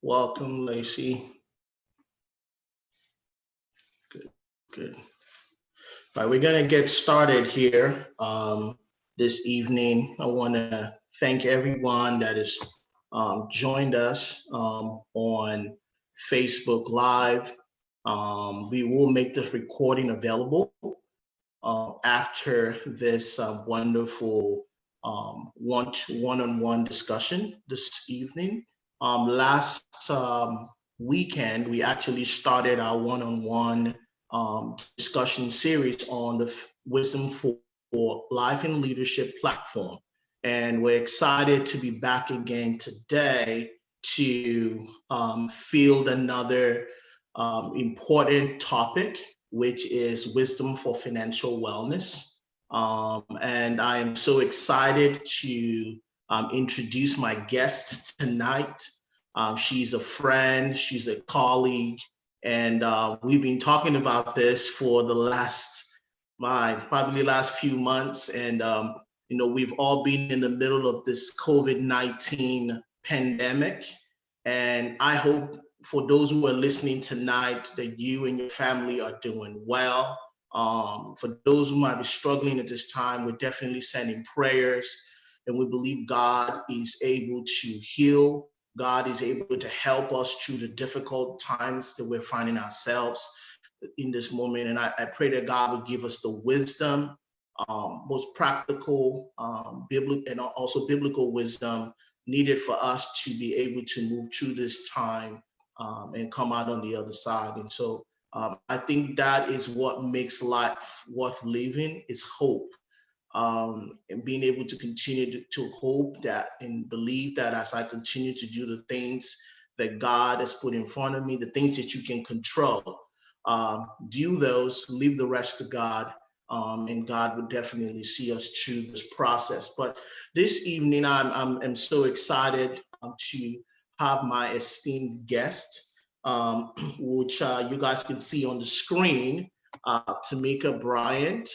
Welcome, Lacey. Good. All right, we're going to get started here this evening. I want to thank everyone that has joined us on Facebook Live. We will make this recording available after this wonderful one-on-one discussion this evening. Last weekend, we actually started our one-on-one discussion series on the Wisdom for Life and Leadership platform. And we're excited to be back again today to field another important topic, which is wisdom for financial wellness. And I am so excited to introduce my guest tonight. She's a friend, she's a colleague, and we've been talking about this for the probably last few months. And, we've all been in the middle of this COVID-19 pandemic. And I hope for those who are listening tonight that you and your family are doing well. For those who might be struggling at this time, we're definitely sending prayers, and we believe God is able to heal. God is able to help us through the difficult times that we're finding ourselves in this moment. And I pray that God will give us the wisdom, both practical, biblical, and also biblical wisdom needed for us to be able to move through this time and come out on the other side. And so I think that is what makes life worth living, is hope. And being able to continue to hope that and believe that as I continue to do the things that God has put in front of me, the things that you can control, do those, leave the rest to God, and God would definitely see us through this process. But this evening, I'm so excited to have my esteemed guest, which you guys can see on the screen, Tameka Bryant.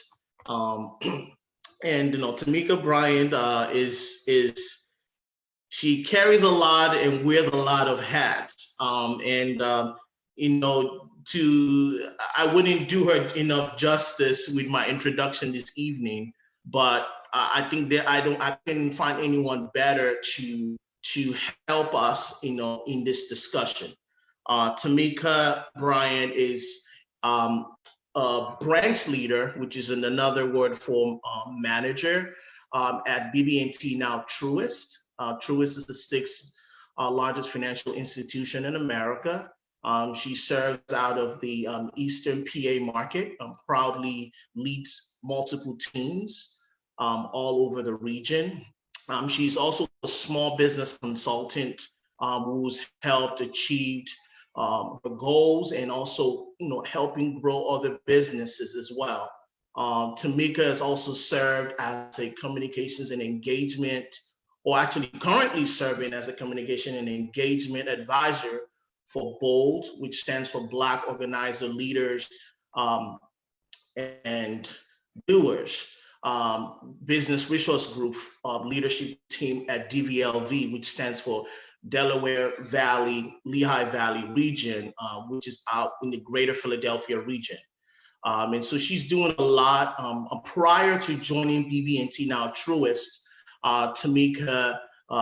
And Tameka Bryant she carries a lot and wears a lot of hats. I wouldn't do her enough justice with my introduction this evening, but I think that I couldn't find anyone better to help us, in this discussion. Tameka Bryant is a branch leader, which is another word for manager at BB&T, now Truist. Truist is the sixth largest financial institution in America. She serves out of the Eastern PA market, proudly leads multiple teams all over the region. She's also a small business consultant who's helped achieve her goals and also, helping grow other businesses as well. Tameka has also served as a communications and engagement, or actually currently serving as a communication and engagement advisor for BOLD, which stands for Black Organizer Leaders and Doers, Business Resource Group leadership team at DVLV, which stands for Delaware Valley, Lehigh Valley region, which is out in the greater Philadelphia region. And so she's doing a lot. Prior to joining BB&T, now Truist, Tameka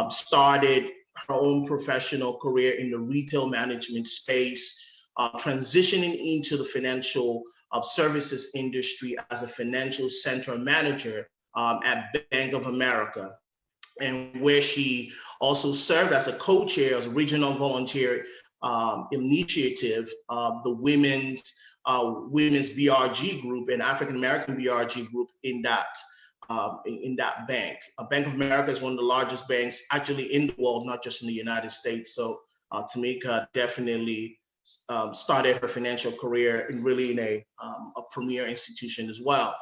started her own professional career in the retail management space, transitioning into the financial services industry as a financial center manager at Bank of America, and where she also served as a co-chair of the regional volunteer initiative of the women's BRG group and African American BRG group in that bank. Bank of America is one of the largest banks actually in the world, not just in the United States. So Tameka definitely started her financial career in a premier institution as well.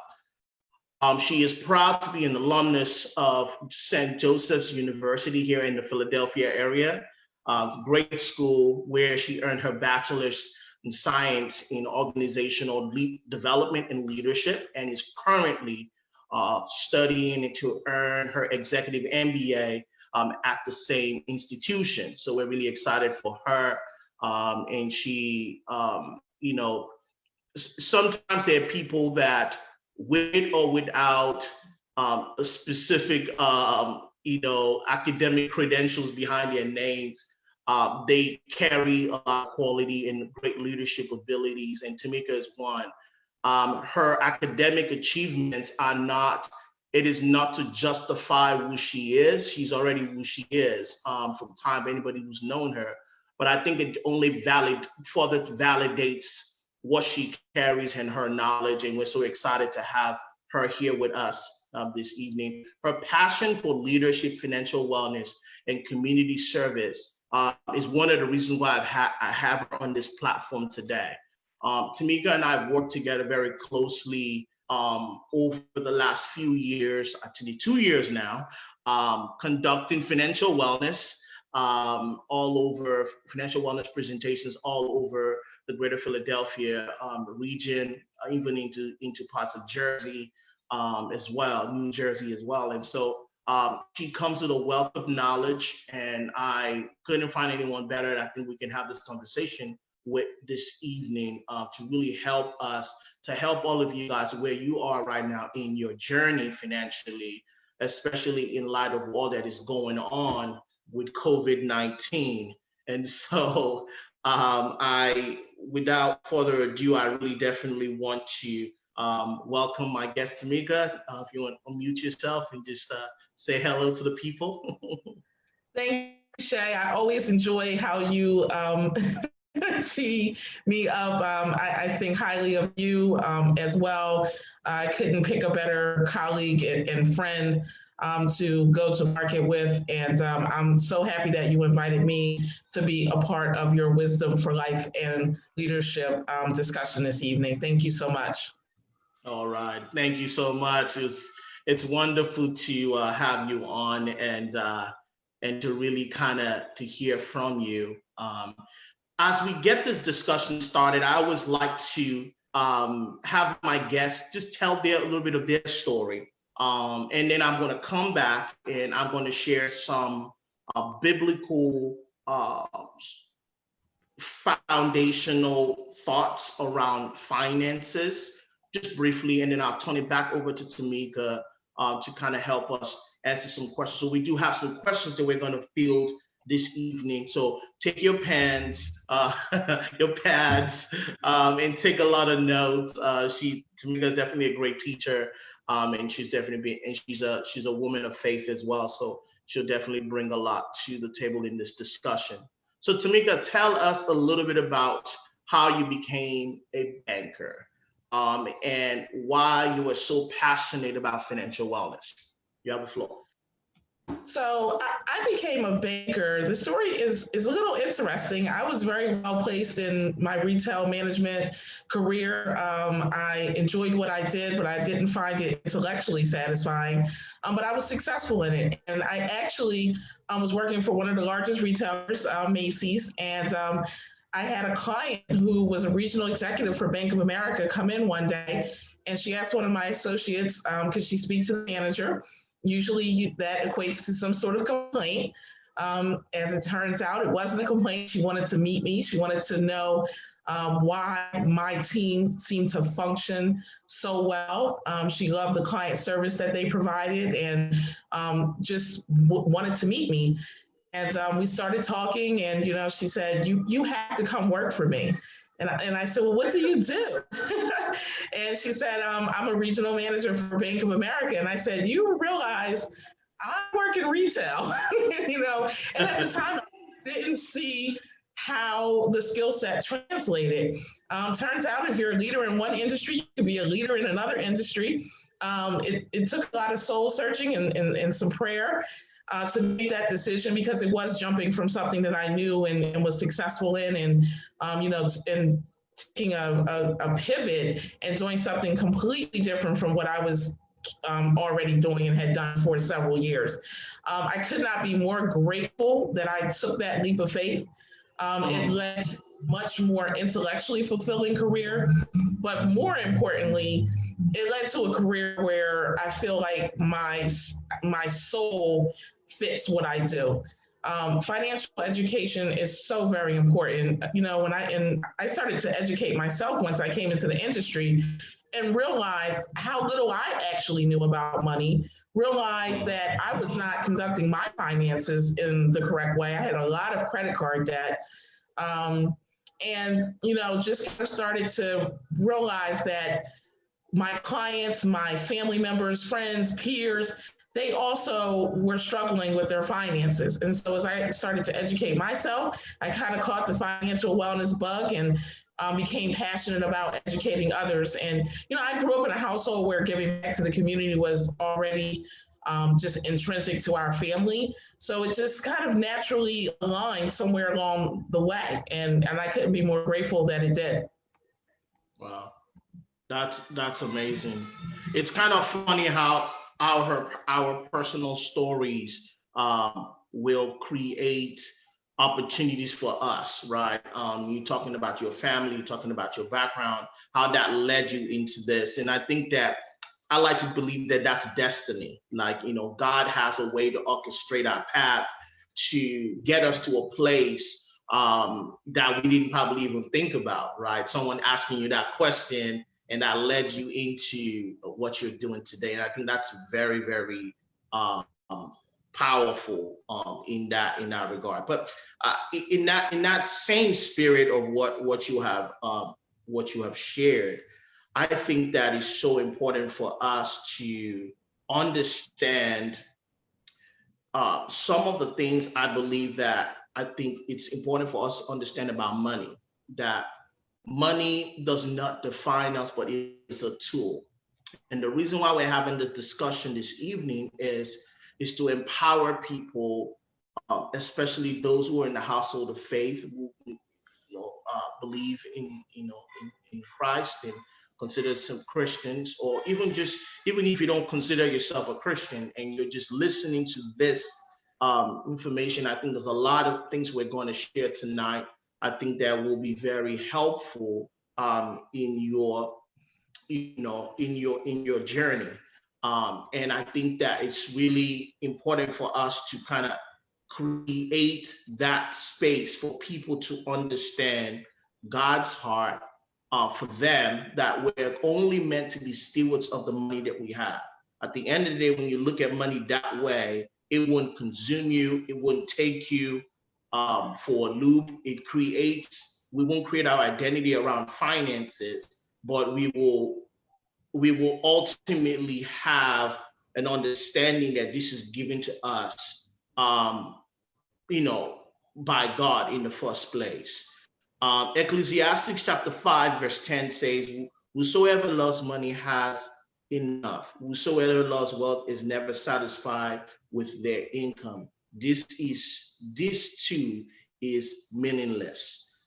She is proud to be an alumnus of St. Joseph's University here in the Philadelphia area. It's a great school where she earned her bachelor's in science in organizational development and leadership, and is currently studying to earn her executive MBA at the same institution. So we're really excited for her. And she, sometimes there are people that with or without a specific, academic credentials behind their names, they carry a lot of quality and great leadership abilities, and Tameka is one. Her academic achievements it is not to justify who she is. She's already who she is from time anybody who's known her. But I think it only further validates what she carries and her knowledge. And we're so excited to have her here with us this evening. Her passion for leadership, financial wellness, and community service is one of the reasons why I have her on this platform today. Tameka and I have worked together very closely over the last few years, actually 2 years now, conducting financial wellness financial wellness presentations all over the greater Philadelphia region, even into parts of Jersey as well, New Jersey as well. And so she comes with a wealth of knowledge, and I couldn't find anyone better. And I think we can have this conversation with this evening to really help us, to help all of you guys where you are right now in your journey financially, especially in light of all that is going on with COVID-19. And so without further ado, I really definitely want to welcome my guest, Tameka. If you want to unmute yourself and just say hello to the people. Thank you, Shay. I always enjoy how you tee me up. I think highly of you as well. I couldn't pick a better colleague and friend to go to market with. And I'm so happy that you invited me to be a part of your Wisdom for Life and Leadership discussion this evening. Thank you so much. All right. Thank you so much. It's wonderful to have you on and to really to hear from you. As we get this discussion started, I always like to have my guests just tell a little bit of their story. And then I'm going to come back and I'm going to share some biblical foundational thoughts around finances, just briefly, and then I'll turn it back over to Tameka to kind of help us answer some questions. So we do have some questions that we're going to field this evening. So take your pens, your pads, and take a lot of notes. Tameka is definitely a great teacher, and she's a woman of faith as well. So she'll definitely bring a lot to the table in this discussion. So Tameka, tell us a little bit about how you became a banker, and why you were so passionate about financial wellness. You have the floor. So I became a banker. The story is a little interesting. I was very well placed in my retail management career. I enjoyed what I did, but I didn't find it intellectually satisfying. But I was successful in it. And I actually was working for one of the largest retailers, Macy's. And I had a client who was a regional executive for Bank of America come in one day. And she asked one of my associates, could she speak to the manager? Usually that equates to some sort of complaint. As it turns out, it wasn't a complaint. She wanted to meet me. She wanted to know why my team seemed to function so well. She loved the client service that they provided and just wanted to meet me. And we started talking and, she said, you have to come work for me. And I said, well, what do you do? And she said, I'm a regional manager for Bank of America. And I said, you realize I work in retail, and at the time I didn't see how the skill set translated. Turns out if you're a leader in one industry, you could be a leader in another industry. It took a lot of soul searching and some prayer to make that decision, because it was jumping from something that I knew and was successful in, and and taking a pivot and doing something completely different from what I was already doing and had done for several years. I could not be more grateful that I took that leap of faith. It led to a much more intellectually fulfilling career, but more importantly, it led to a career where I feel like my soul fits what I do. Financial education is so very important. You know, when I started to educate myself once I came into the industry and realized how little I actually knew about money, realized that I was not conducting my finances in the correct way. I had a lot of credit card debt. And, you know, just kind of started to realize that my clients, my family members, friends, peers, they also were struggling with their finances. And so as I started to educate myself, I kind of caught the financial wellness bug and became passionate about educating others. And, you know, I grew up in a household where giving back to the community was already just intrinsic to our family. So it just kind of naturally aligned somewhere along the way. And I couldn't be more grateful that it did. Wow. That's amazing. It's kind of funny how our personal stories will create opportunities for us, right? You talking about your family, talking about your background, how that led you into this, and I think that I like to believe that that's destiny. Like, you know, God has a way to orchestrate our path to get us to a place that we didn't probably even think about, right? Someone asking you that question and that led you into what you're doing today. And I think that's very, very um, powerful in that regard. But in that same spirit of what you have shared, I think that is so important for us to understand some of the things I believe that I think it's important for us to understand about money, that money does not define us, but it's a tool. And the reason why we're having this discussion this evening is to empower people, especially those who are in the household of faith, who believe in in Christ and consider some Christians, or even if you don't consider yourself a Christian and you're just listening to this information. I think there's a lot of things we're going to share tonight. I think that will be very helpful in your in your journey. And I think that it's really important for us to kind of create that space for people to understand God's heart for them, that we're only meant to be stewards of the money that we have. At the end of the day, when you look at money that way, it wouldn't consume you, it wouldn't take you for a loop. We won't create our identity around finances, but we will ultimately have an understanding that this is given to us, by God in the first place. Ecclesiastes chapter 5, verse 10 says, whosoever loves money has enough. Whosoever loves wealth is never satisfied with their income. This too is meaningless.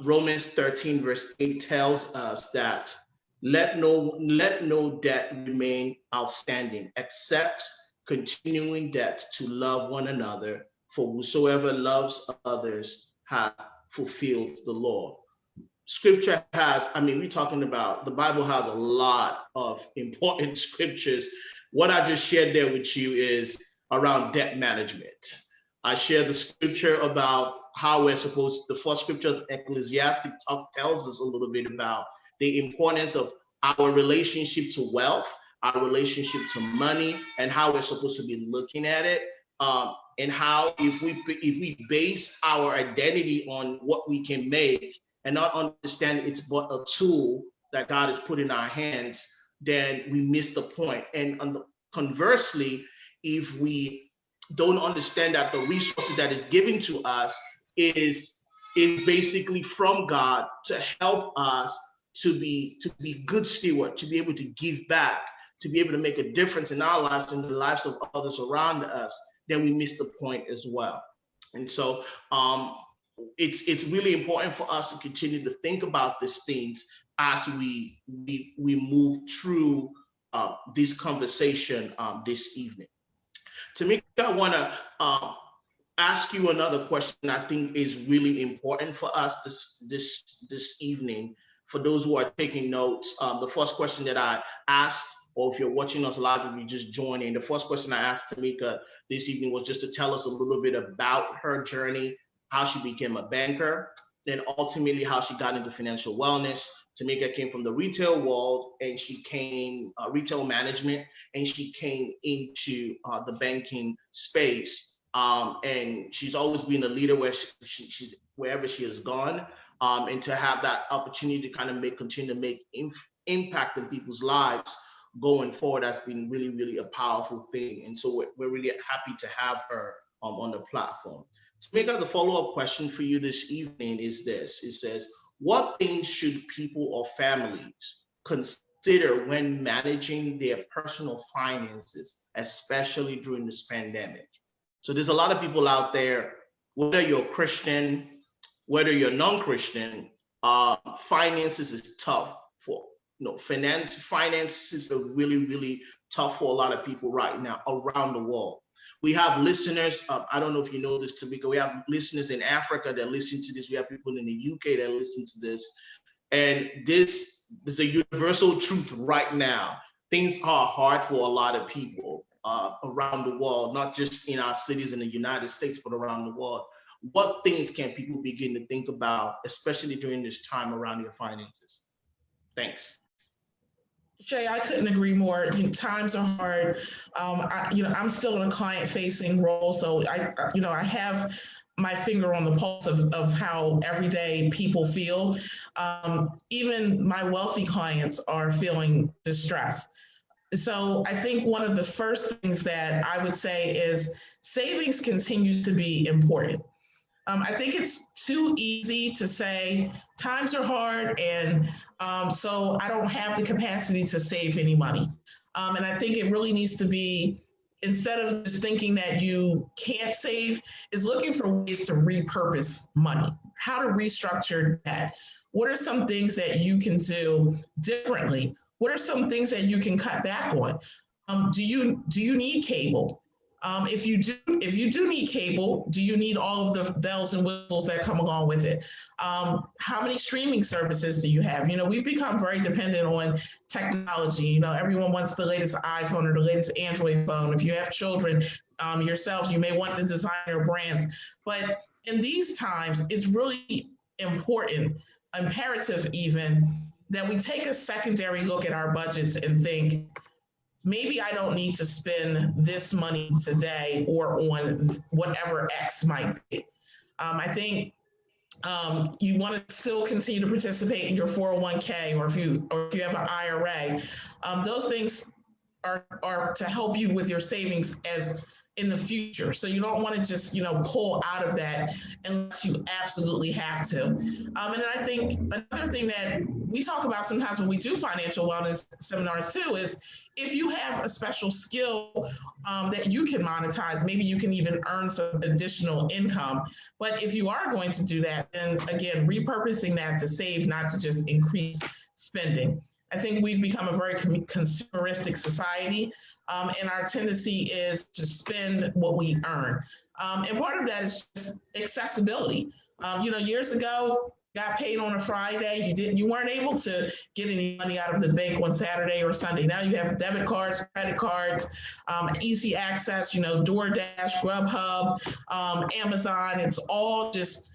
Romans 13, verse 8 tells us that let no debt remain outstanding, except continuing debt to love one another, for whosoever loves others has fulfilled the law. Scripture has, we're talking about, the Bible has a lot of important scriptures. What I just shared there with you is around debt management. I shared the scripture about how we're supposed, the first scripture of Ecclesiastes tells us a little bit about the importance of our relationship to wealth, our relationship to money, and how we're supposed to be looking at it. And how if we base our identity on what we can make and not understand it's but a tool that God has put in our hands, then we miss the point. And conversely, if we don't understand that the resources that is given to us is basically from God to help us to be good steward, to be able to give back, to be able to make a difference in our lives and the lives of others around us, then we miss the point as well. And so it's really important for us to continue to think about these things as we move through this conversation this evening. Tameka, I want to ask you another question I think is really important for us this evening. For those who are taking notes, the first question that I asked or if you're watching us live, if you just joined in, the first question I asked Tameka this evening was just to tell us a little bit about her journey, how she became a banker, then ultimately how she got into financial wellness. Tameka came from the retail world, and she came retail management, and she came into the banking space. And she's always been a leader where she's wherever she has gone, and to have that opportunity to kind of continue to make impact in people's lives going forward has been really, really a powerful thing. And so we're really happy to have her on the platform. Tameka, the follow-up question for you this evening is this. It says, what things should people or families consider when managing their personal finances, especially during this pandemic? So there's a lot of people out there, whether you're Christian, whether you're non-Christian, finances is tough for, finances are really, really tough for a lot of people right now around the world. We have listeners, I don't know if you know this, Tameka, we have listeners in Africa that listen to this. We have people in the UK that listen to this. And this is a universal truth right now. Things are hard for a lot of people around the world, not just in our cities in the United States, but around the world. What things can people begin to think about, especially during this time around your finances? Thanks. Shay, I couldn't agree more. Times are hard. I'm still in a client-facing role, so I have my finger on the pulse of how everyday people feel. Even my wealthy clients are feeling distressed. So I think one of the first things that I would say is savings continue to be important. I think it's too easy to say times are hard, and so I don't have the capacity to save any money. And I think it really needs to be, instead of just thinking that you can't save, is looking for ways to repurpose money, how to restructure that. What are some things that you can do differently? What are some things that you can cut back on? Do you need cable? If you do need cable, do you need all of the bells and whistles that come along with it? How many streaming services do you have? We've become very dependent on technology. Everyone wants the latest iPhone or the latest Android phone. If you have children yourself, you may want the designer brands. But in these times, it's really important, imperative even, that we take a secondary look at our budgets and think, maybe I don't need to spend this money today or on whatever X might be. I think you want to still continue to participate in your 401k, or if you have an IRA. Those things are to help you with your savings as in the future. So you don't want to just, pull out of that unless you absolutely have to. And then I think another thing that we talk about sometimes when we do financial wellness seminars too is, if you have a special skill that you can monetize, maybe you can even earn some additional income. But if you are going to do that, then again, repurposing that to save, not to just increase spending. I think we've become a very consumeristic society, and our tendency is to spend what we earn. And part of that is just accessibility. Years ago, got paid on a Friday, you weren't able to get any money out of the bank on Saturday or Sunday. Now you have debit cards, credit cards, easy access, DoorDash, Grubhub, Amazon. It's all just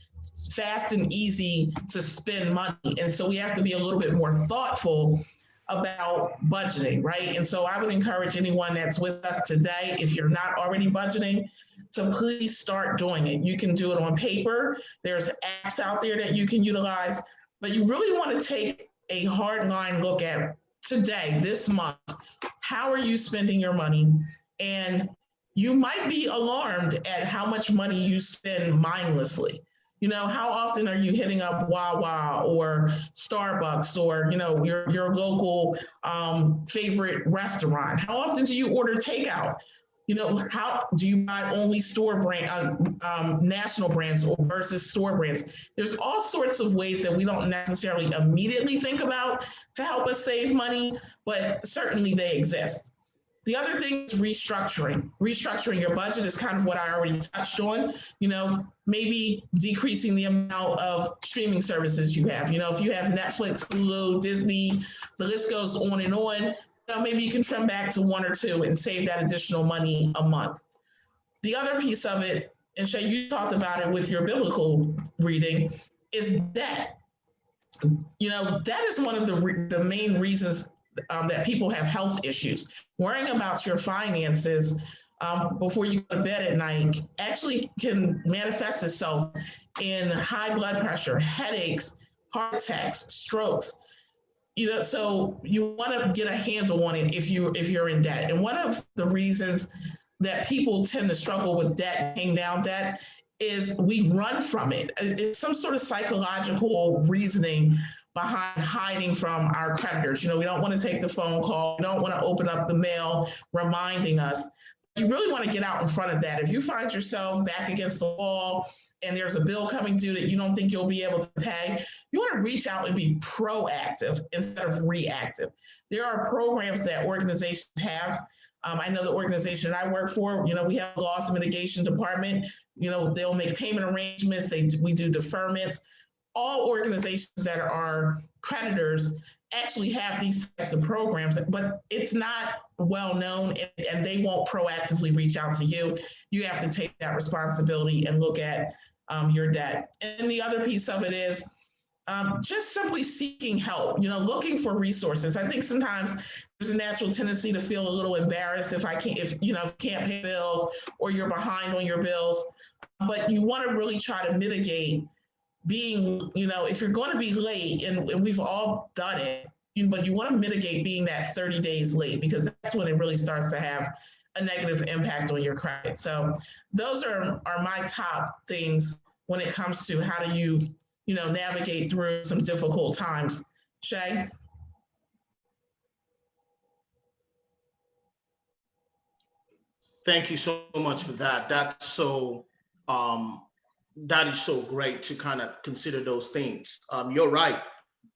fast and easy to spend money. And so we have to be a little bit more thoughtful about budgeting, right? And so I would encourage anyone that's with us today, if you're not already budgeting, to please start doing it. You can do it on paper. There's apps out there that you can utilize, but you really want to take a hard line look at today, this month. How are you spending your money? And you might be alarmed at how much money you spend mindlessly. How often are you hitting up Wawa or Starbucks or, your local favorite restaurant? How often do you order takeout? How do you buy only store brand, national brands versus store brands? There's all sorts of ways that we don't necessarily immediately think about to help us save money, but certainly they exist. The other thing is restructuring. Restructuring your budget is kind of what I already touched on. Maybe decreasing the amount of streaming services you have. If you have Netflix, Hulu, Disney, the list goes on and on. maybe you can trim back to 1 or 2 and save that additional money a month. The other piece of it, and Shay, you talked about it with your biblical reading, is debt. That is one of the main reasons that people have health issues. Worrying about your finances before you go to bed at night actually can manifest itself in high blood pressure, headaches, heart attacks, strokes. So you want to get a handle on it if you're in debt. And one of the reasons that people tend to struggle with debt, paying down debt, is we run from it. It's some sort of psychological reasoning behind hiding from our creditors. We don't want to take the phone call. We don't want to open up the mail reminding us. You really want to get out in front of that. If you find yourself back against the wall and there's a bill coming due that you don't think you'll be able to pay, you want to reach out and be proactive instead of reactive. There are programs that organizations have. I know the organization I work for, we have a loss mitigation department. They'll make payment arrangements. We do deferments. All organizations that are creditors actually have these types of programs, but it's not well known, and they won't proactively reach out to you. You have to take that responsibility and look at your debt. And the other piece of it is just simply seeking help, looking for resources. I think sometimes there's a natural tendency to feel a little embarrassed if you can't pay a bill or you're behind on your bills, but you want to really try to mitigate being, if you're going to be late, and we've all done it, but you want to mitigate being that 30 days late, because that's when it really starts to have a negative impact on your credit. So those are my top things when it comes to how do you navigate through some difficult times. Shay? Thank you so much for that. That is so great to kind of consider those things. You're right.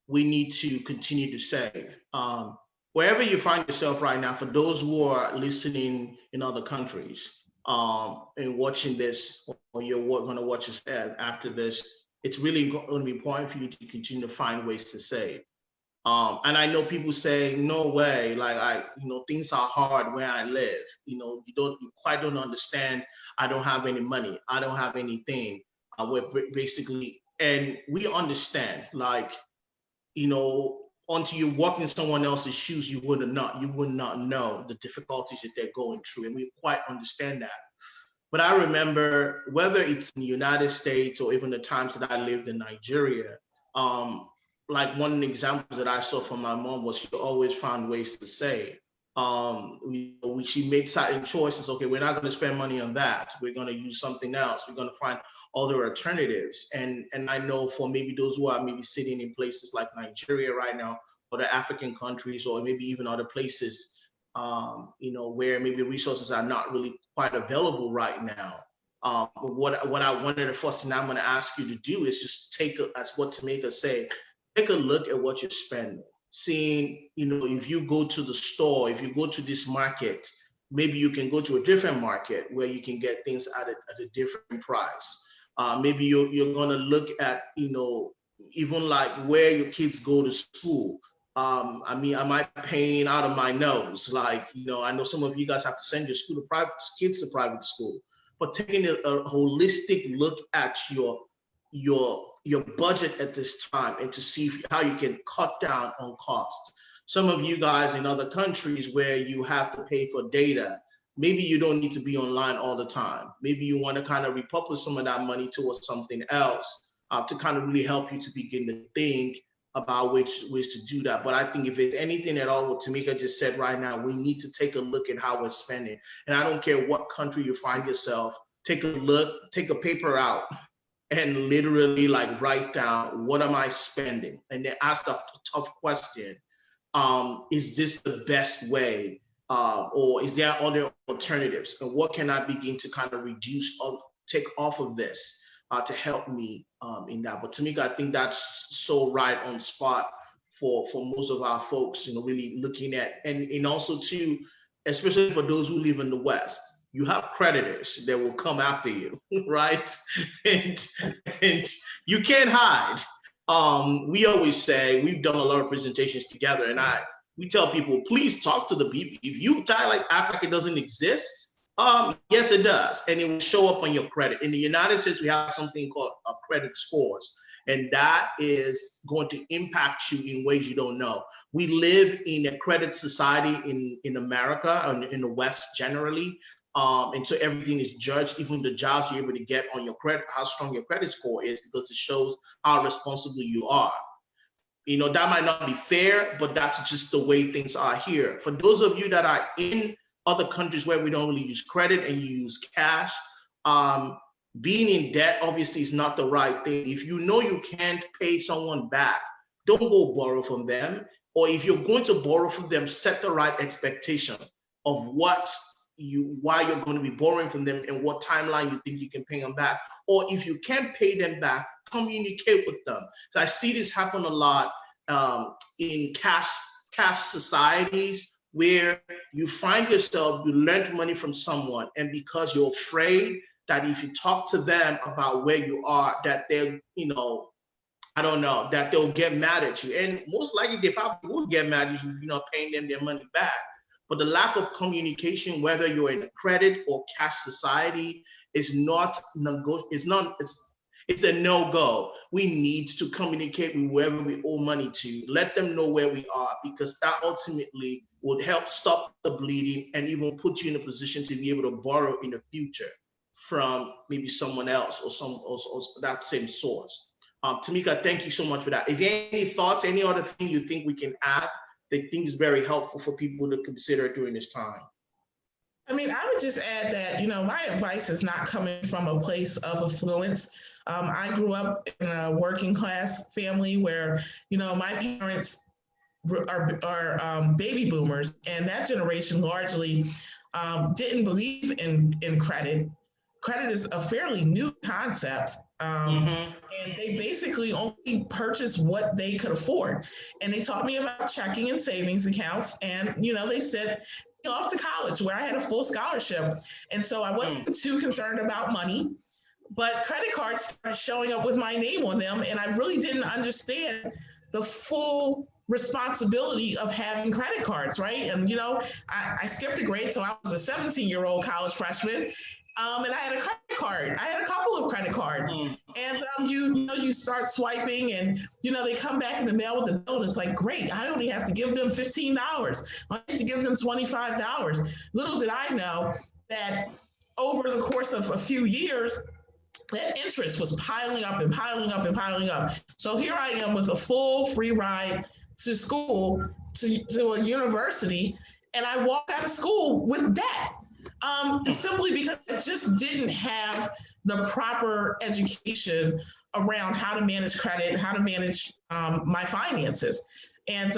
We need to continue to save. Wherever you find yourself right now, for those who are listening in other countries and watching this, or you're going to watch us after this, it's really going to be important for you to continue to find ways to save. And I know people say, no way, like things are hard where I live. You quite don't understand. I don't have any money. I don't have anything. We're basically, and we understand, until you walk in someone else's shoes, you would not know the difficulties that they're going through. And we quite understand that. But I remember, whether it's in the United States or even the times that I lived in Nigeria, like one of the examples that I saw from my mom was she always found ways to save. She made certain choices. Okay, we're not going to spend money on that. We're going to use something else. We're going to find other alternatives. And I know for maybe those who are maybe sitting in places like Nigeria right now, or the African countries, or maybe even other places, where maybe resources are not really quite available right now. What I wanted, the first thing I'm going to ask you to do is just as what Tameka said, take a look at what you're spending. Seeing, if you go to the store, if you go to this market, maybe you can go to a different market where you can get things at a different price. Maybe you're going to look at, even like where your kids go to school. Am I paying out of my nose? I know some of you guys have to send your kids to private school, but taking a holistic look at your budget at this time and to see how you can cut down on costs. Some of you guys in other countries where you have to pay for data, maybe you don't need to be online all the time. Maybe you want to kind of repurpose some of that money towards something else to kind of really help you to begin to think about ways to do that. But I think if it's anything at all what Tameka just said right now, we need to take a look at how we're spending. And I don't care what country you find yourself, take a look, take a paper out and literally write down, what am I spending? And then ask the tough question, is this the best way? Or is there other alternatives? And what can I begin to kind of reduce or take off of this to help me in that? But Tameka, I think that's so right on spot for most of our folks, really looking at, and also too, especially for those who live in the West, you have creditors that will come after you, right? And you can't hide. We always say, we've done a lot of presentations together, and we tell people, please talk to the people. If you act like it doesn't exist, yes, it does. And it will show up on your credit. In the United States, we have something called credit scores. And that is going to impact you in ways you don't know. We live in a credit society in America and in the West generally. And so everything is judged, even the jobs you're able to get on your credit, how strong your credit score is, because it shows how responsible you are. That might not be fair, but that's just the way things are here. For those of you that are in other countries where we don't really use credit and you use cash, being in debt obviously is not the right thing. If you know you can't pay someone back, don't go borrow from them. Or if you're going to borrow from them, set the right expectation of why you're going to be borrowing from them and what timeline you think you can pay them back. Or if you can't pay them back, communicate with them. So I see this happen a lot in cash societies, where you find yourself, you lent money from someone, and because you're afraid that if you talk to them about where you are, that they're, that they'll get mad at you. And most likely they probably will get mad at you if you're not paying them their money back. But the lack of communication, whether you're in a credit or cash society, is not it's a no-go. We need to communicate with whoever we owe money to, let them know where we are, because that ultimately would help stop the bleeding and even put you in a position to be able to borrow in the future from maybe someone else or that same source. Tameka, thank you so much for that. Is there any thoughts, any other thing you think we can add that think is very helpful for people to consider during this time? I mean, I would just add that, my advice is not coming from a place of affluence. I grew up in a working class family where, my parents are baby boomers, and that generation largely didn't believe in credit. Credit is a fairly new concept, and they basically only purchased what they could afford. And they taught me about checking and savings accounts, and they said off to college where I had a full scholarship, and so I wasn't too concerned about money. But credit cards started showing up with my name on them, and I really didn't understand the full responsibility of having credit cards, right? And I skipped a grade, so I was a 17-year-old college freshman. And I had a credit card. I had a couple of credit cards. And you start swiping, and they come back in the mail with the bill, and it's like, great, I only have to give them $15. I have to give them $25. Little did I know that over the course of a few years, that interest was piling up and piling up and piling up. So here I am with a full free ride to school, to a university, and I walk out of school with debt. Simply because I just didn't have the proper education around how to manage credit, how to manage my finances. And,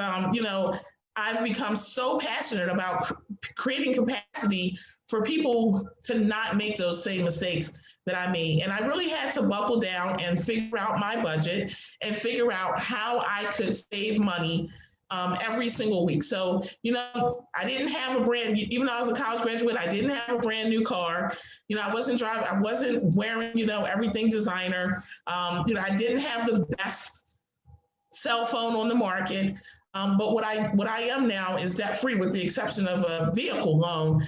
I've become so passionate about creating capacity for people to not make those same mistakes that I made. And I really had to buckle down and figure out my budget and figure out how I could save money every single week. So, I didn't have even though I was a college graduate, I didn't have a brand new car. I wasn't driving, I wasn't wearing, everything designer. I didn't have the best cell phone on the market. But what I am now is debt free, with the exception of a vehicle loan,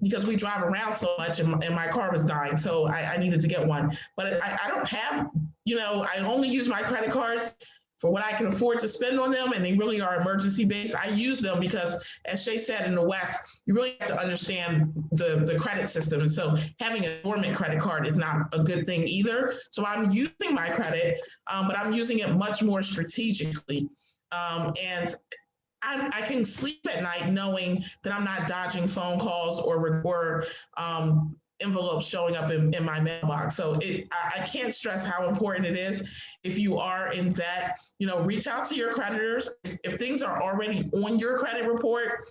because we drive around so much, and my car was dying, so I needed to get one. But I don't have, I only use my credit cards for what I can afford to spend on them, and they really are emergency based. I use them because, as Shay said, in the West, you really have to understand the credit system. And so having a dormant credit card is not a good thing either. So I'm using my credit, but I'm using it much more strategically. And I can sleep at night knowing that I'm not dodging phone calls or envelopes showing up in my mailbox. So I can't stress how important it is. If you are in debt, reach out to your creditors. If things are already on your credit report,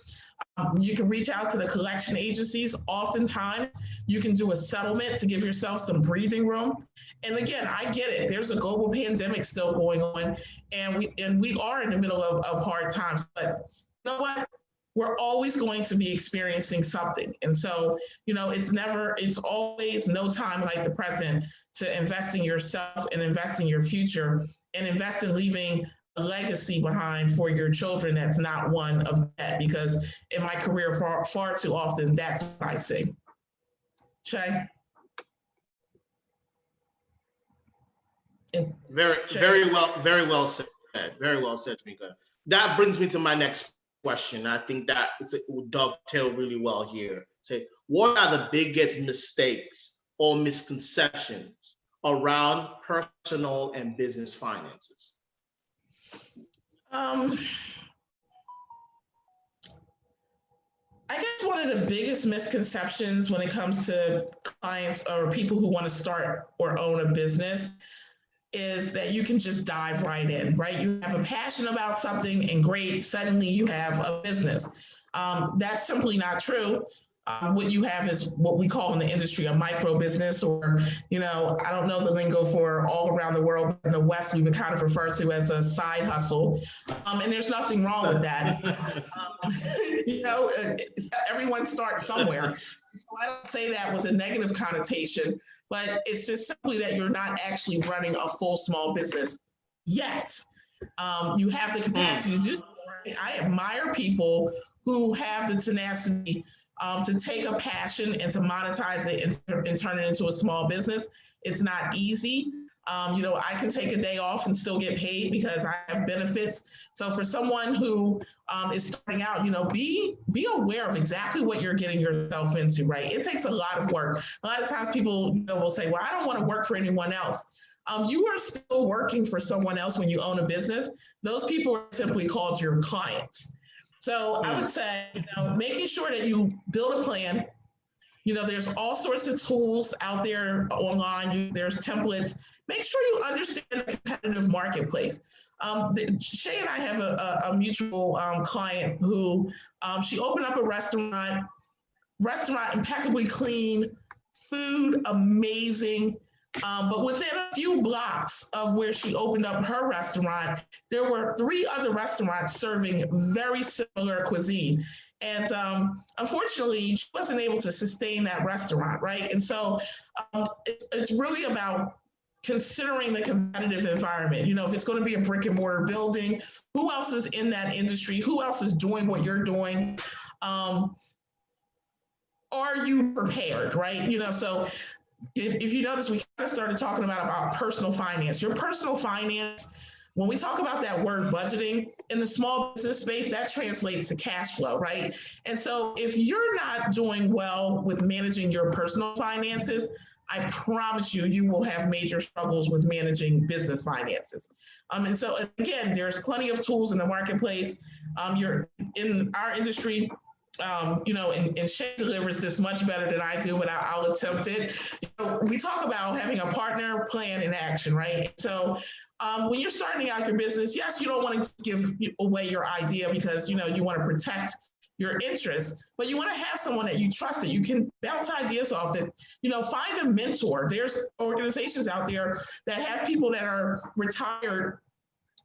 you can reach out to the collection agencies. Oftentimes, you can do a settlement to give yourself some breathing room. And again, I get it. There's a global pandemic still going on, and we are in the middle of hard times. But you know what? We're always going to be experiencing something. And so, it's always no time like the present to invest in yourself and invest in your future and invest in leaving a legacy behind for your children that's not one of debt, because in my career, far too often, that's what I see. Shay? Very well said. Very well said, Tameka. That brings me to my next question. I think that it will dovetail really well here. Say, what are the biggest mistakes or misconceptions around personal and business finances? I guess one of the biggest misconceptions when it comes to clients or people who want to start or own a business is that you can just dive right in, right? You have a passion about something and great, suddenly you have a business. That's simply not true. What you have is what we call in the industry a micro business, or, I don't know the lingo for all around the world, but in the West, we would kind of refer to as a side hustle. And there's nothing wrong with that. Everyone starts somewhere. So I don't say that with a negative connotation, but it's just simply that you're not actually running a full small business yet. You have the capacity to do so. I admire people who have the tenacity to take a passion and to monetize it and turn it into a small business. It's not easy. I can take a day off and still get paid because I have benefits. So for someone who is starting out, be aware of exactly what you're getting yourself into, right? It takes a lot of work. A lot of times people will say, well, I don't want to work for anyone else. You are still working for someone else when you own a business. Those people are simply called your clients. So I would say, making sure that you build a plan. There's all sorts of tools out there online. There's templates. Make sure you understand the competitive marketplace. Shay and I have a mutual client who she opened up a restaurant impeccably clean, food amazing. But within a few blocks of where she opened up her restaurant, there were 3 other restaurants serving very similar cuisine. And unfortunately, she wasn't able to sustain that restaurant, right? And so it's really about considering the competitive environment. If it's going to be a brick and mortar building, who else is in that industry? Who else is doing what you're doing? Are you prepared, right? So if you notice, we kind of started talking about personal finance. Your personal finance, when we talk about that word budgeting in the small business space, that translates to cash flow, right? And so if you're not doing well with managing your personal finances, I promise you will have major struggles with managing business finances. And so again, there's plenty of tools in the marketplace. You're in our industry. And Shay delivers this much better than I do, but I'll attempt it. We talk about having a partner, plan, and action, right? So when you're starting out your business, yes, you don't want to give away your idea because, you want to protect your interests, but you want to have someone that you trust, that you can bounce ideas off, that, find a mentor. There's organizations out there that have people that are retired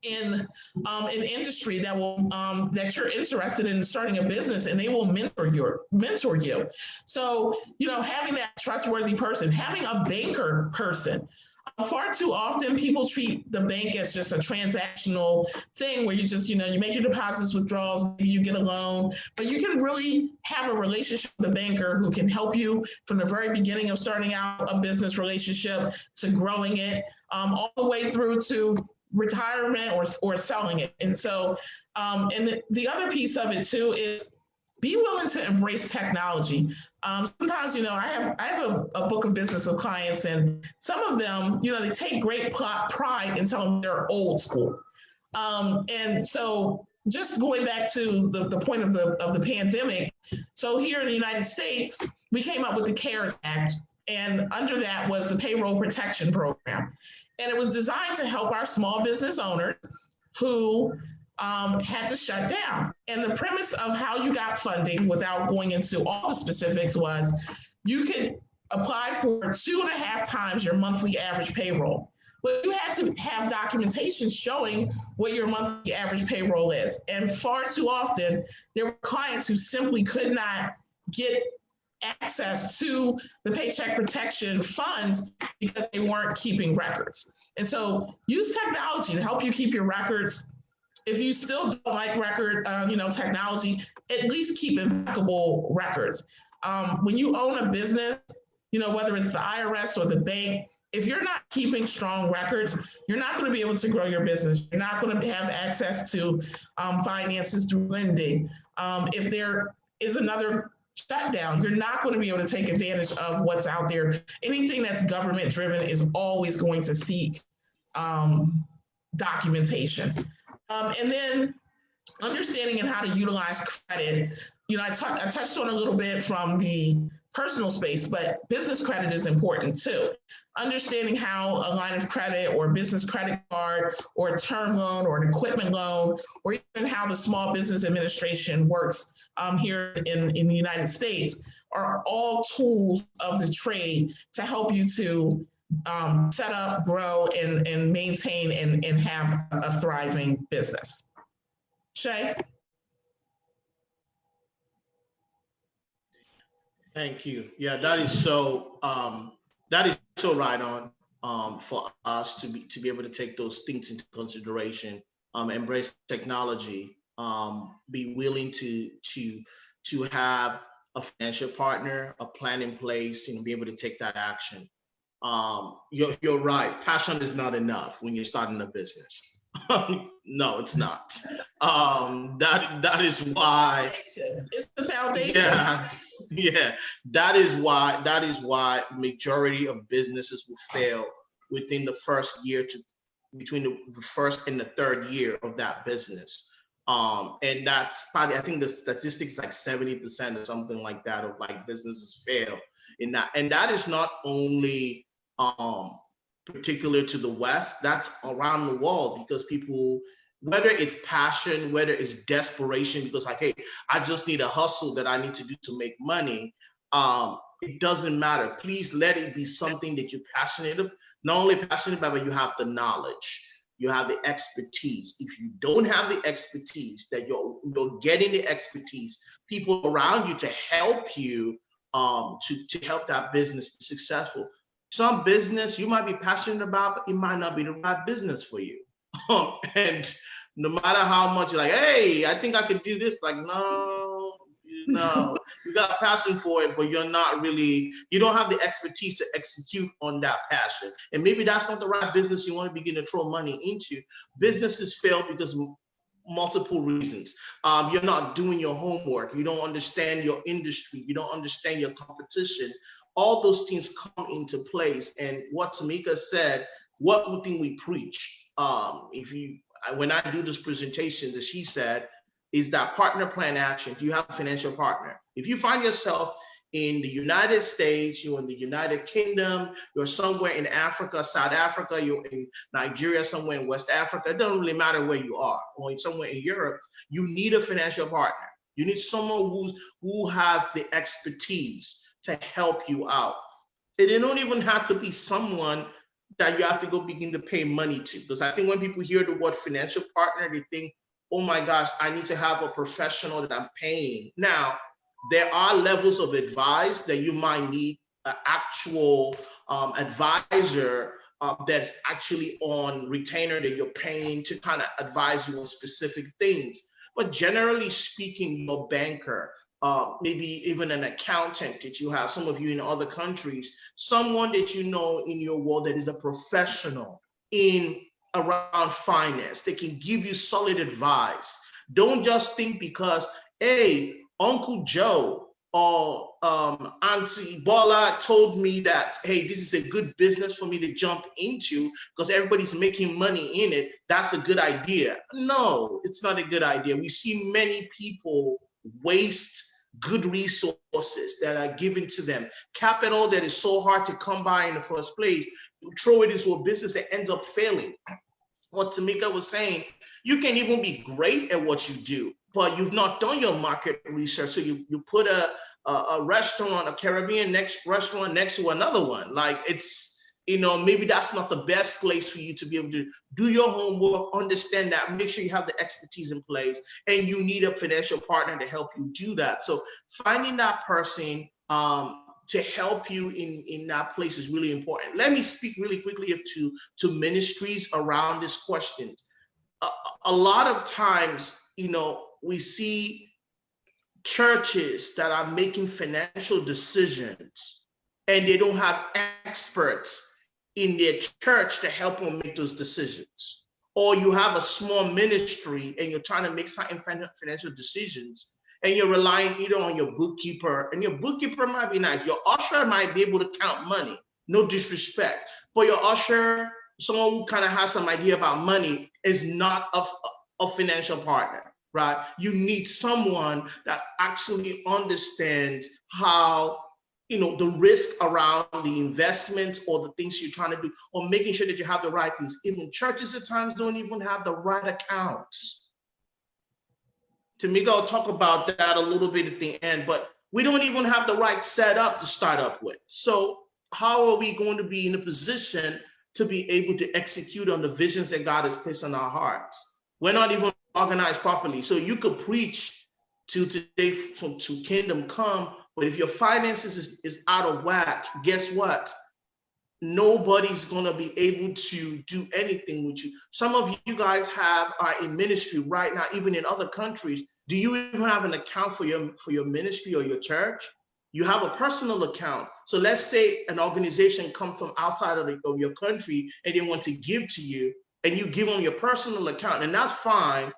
in an industry that will that you're interested in starting a business, and they will mentor you. So having that trustworthy person, having a banker person. Far too often people treat the bank as just a transactional thing where you just, you make your deposits, withdrawals, maybe you get a loan, but you can really have a relationship with a banker who can help you from the very beginning of starting out a business relationship to growing it, all the way through to retirement or selling it. And so, and the other piece of it too is be willing to embrace technology. Sometimes, I have a book of business of clients, and some of them, they take great pride in telling them they're old school. And so just going back to the point of the pandemic. So here in the United States, we came up with the CARES Act, and under that was the Payroll Protection Program. And it was designed to help our small business owners who had to shut down. And the premise of how you got funding, without going into all the specifics, was you could apply for 2.5 times your monthly average payroll. But you had to have documentation showing what your monthly average payroll is. And far too often, there were clients who simply could not get access to the Paycheck Protection funds because they weren't keeping records. And so use technology to help you keep your records. if you still don't like record, technology, at least keep impeccable records. When you own a business, whether it's the IRS or the bank, if you're not keeping strong records, you're not going to be able to grow your business. You're not going to have access to finances through lending. If there is another shutdown, you're not going to be able to take advantage of what's out there. Anything that's government driven is always going to seek documentation. And then understanding and how to utilize credit. I touched on a little bit from the personal space, but business credit is important too. Understanding how a line of credit or business credit card or a term loan or an equipment loan, or even how the Small Business Administration works here in the United States, are all tools of the trade to help you to set up, grow, and maintain and have a thriving business. Shay? Thank you. Yeah, that is so right on for us to be able to take those things into consideration, embrace technology, be willing to have a financial partner, a plan in place, and be able to take that action. You're right. Passion is not enough when you're starting a business. No, it's not. That is why it's the foundation. Yeah. That is why majority of businesses will fail within the first year between the first and the third year of that business. And that's probably, I think the statistics like 70% or something like that of like businesses fail in that. And that is not only particular to the West, that's around the world, because people, whether it's passion, whether it's desperation, because like, hey, I just need a hustle that I need to do to make money. It doesn't matter. Please let it be something that you're not only passionate about, but you have the knowledge, you have the expertise. If you don't have the expertise, that you're getting the expertise, people around you to help you, to help that business be successful. Some business you might be passionate about, but it might not be the right business for you. And no matter how much you're like, hey, I think I could do this, like, no, you got passion for it, but you don't have the expertise to execute on that passion. And maybe that's not the right business you want to begin to throw money into. Businesses fail because multiple reasons. You're not doing your homework. You don't understand your industry. You don't understand your competition. All those things come into place. And what Tameka said, what one thing we preach, when I do this presentation, that she said, is that partner plan action. Do you have a financial partner? If you find yourself in the United States, you're in the United Kingdom, you're somewhere in Africa, South Africa, you're in Nigeria, somewhere in West Africa, it doesn't really matter where you are, or somewhere in Europe, you need a financial partner. You need someone who has the expertise to help you out. And it don't even have to be someone that you have to go begin to pay money to. Because I think when people hear the word financial partner, they think, oh my gosh, I need to have a professional that I'm paying. Now, there are levels of advice that you might need an actual advisor that's actually on retainer that you're paying to kind of advise you on specific things. But generally speaking, your banker, maybe even an accountant that you have, some of you in other countries, someone that you know in your world that is a professional around finance, they can give you solid advice. Don't just think because, hey, Uncle Joe or Auntie Bola told me that, hey, this is a good business for me to jump into because everybody's making money in it, that's a good idea. No, it's not a good idea. We see many people waste good resources that are given to them, capital that is so hard to come by in the first place, you throw it into a business that ends up failing. What Tameka was saying, you can even be great at what you do, but you've not done your market research. So you put a restaurant, a Caribbean restaurant next to another one. Like maybe that's not the best place for you to be able to do your homework, understand that, make sure you have the expertise in place, and you need a financial partner to help you do that. So finding that person to help you in that place is really important. Let me speak really quickly to ministries around this question. a lot of times, we see churches that are making financial decisions and they don't have experts in their church to help them make those decisions. Or you have a small ministry and you're trying to make certain financial decisions and you're relying either on your bookkeeper, and your bookkeeper might be nice. Your usher might be able to count money, no disrespect, but your usher, someone who kind of has some idea about money, is not a financial partner, right? You need someone that actually understands how, the risk around the investments or the things you're trying to do, or making sure that you have the right things. Even churches at times don't even have the right accounts. Tameka will talk about that a little bit at the end, but we don't even have the right setup to start up with. So how are we going to be in a position to be able to execute on the visions that God has placed in our hearts? We're not even organized properly. So you could preach to kingdom come, but if your finances is out of whack, guess what? Nobody's going to be able to do anything with you. Some of you guys are in ministry right now, even in other countries. Do you even have an account for your ministry or your church? You have a personal account. So let's say an organization comes from outside of your country and they want to give to you, and you give them your personal account, and that's fine,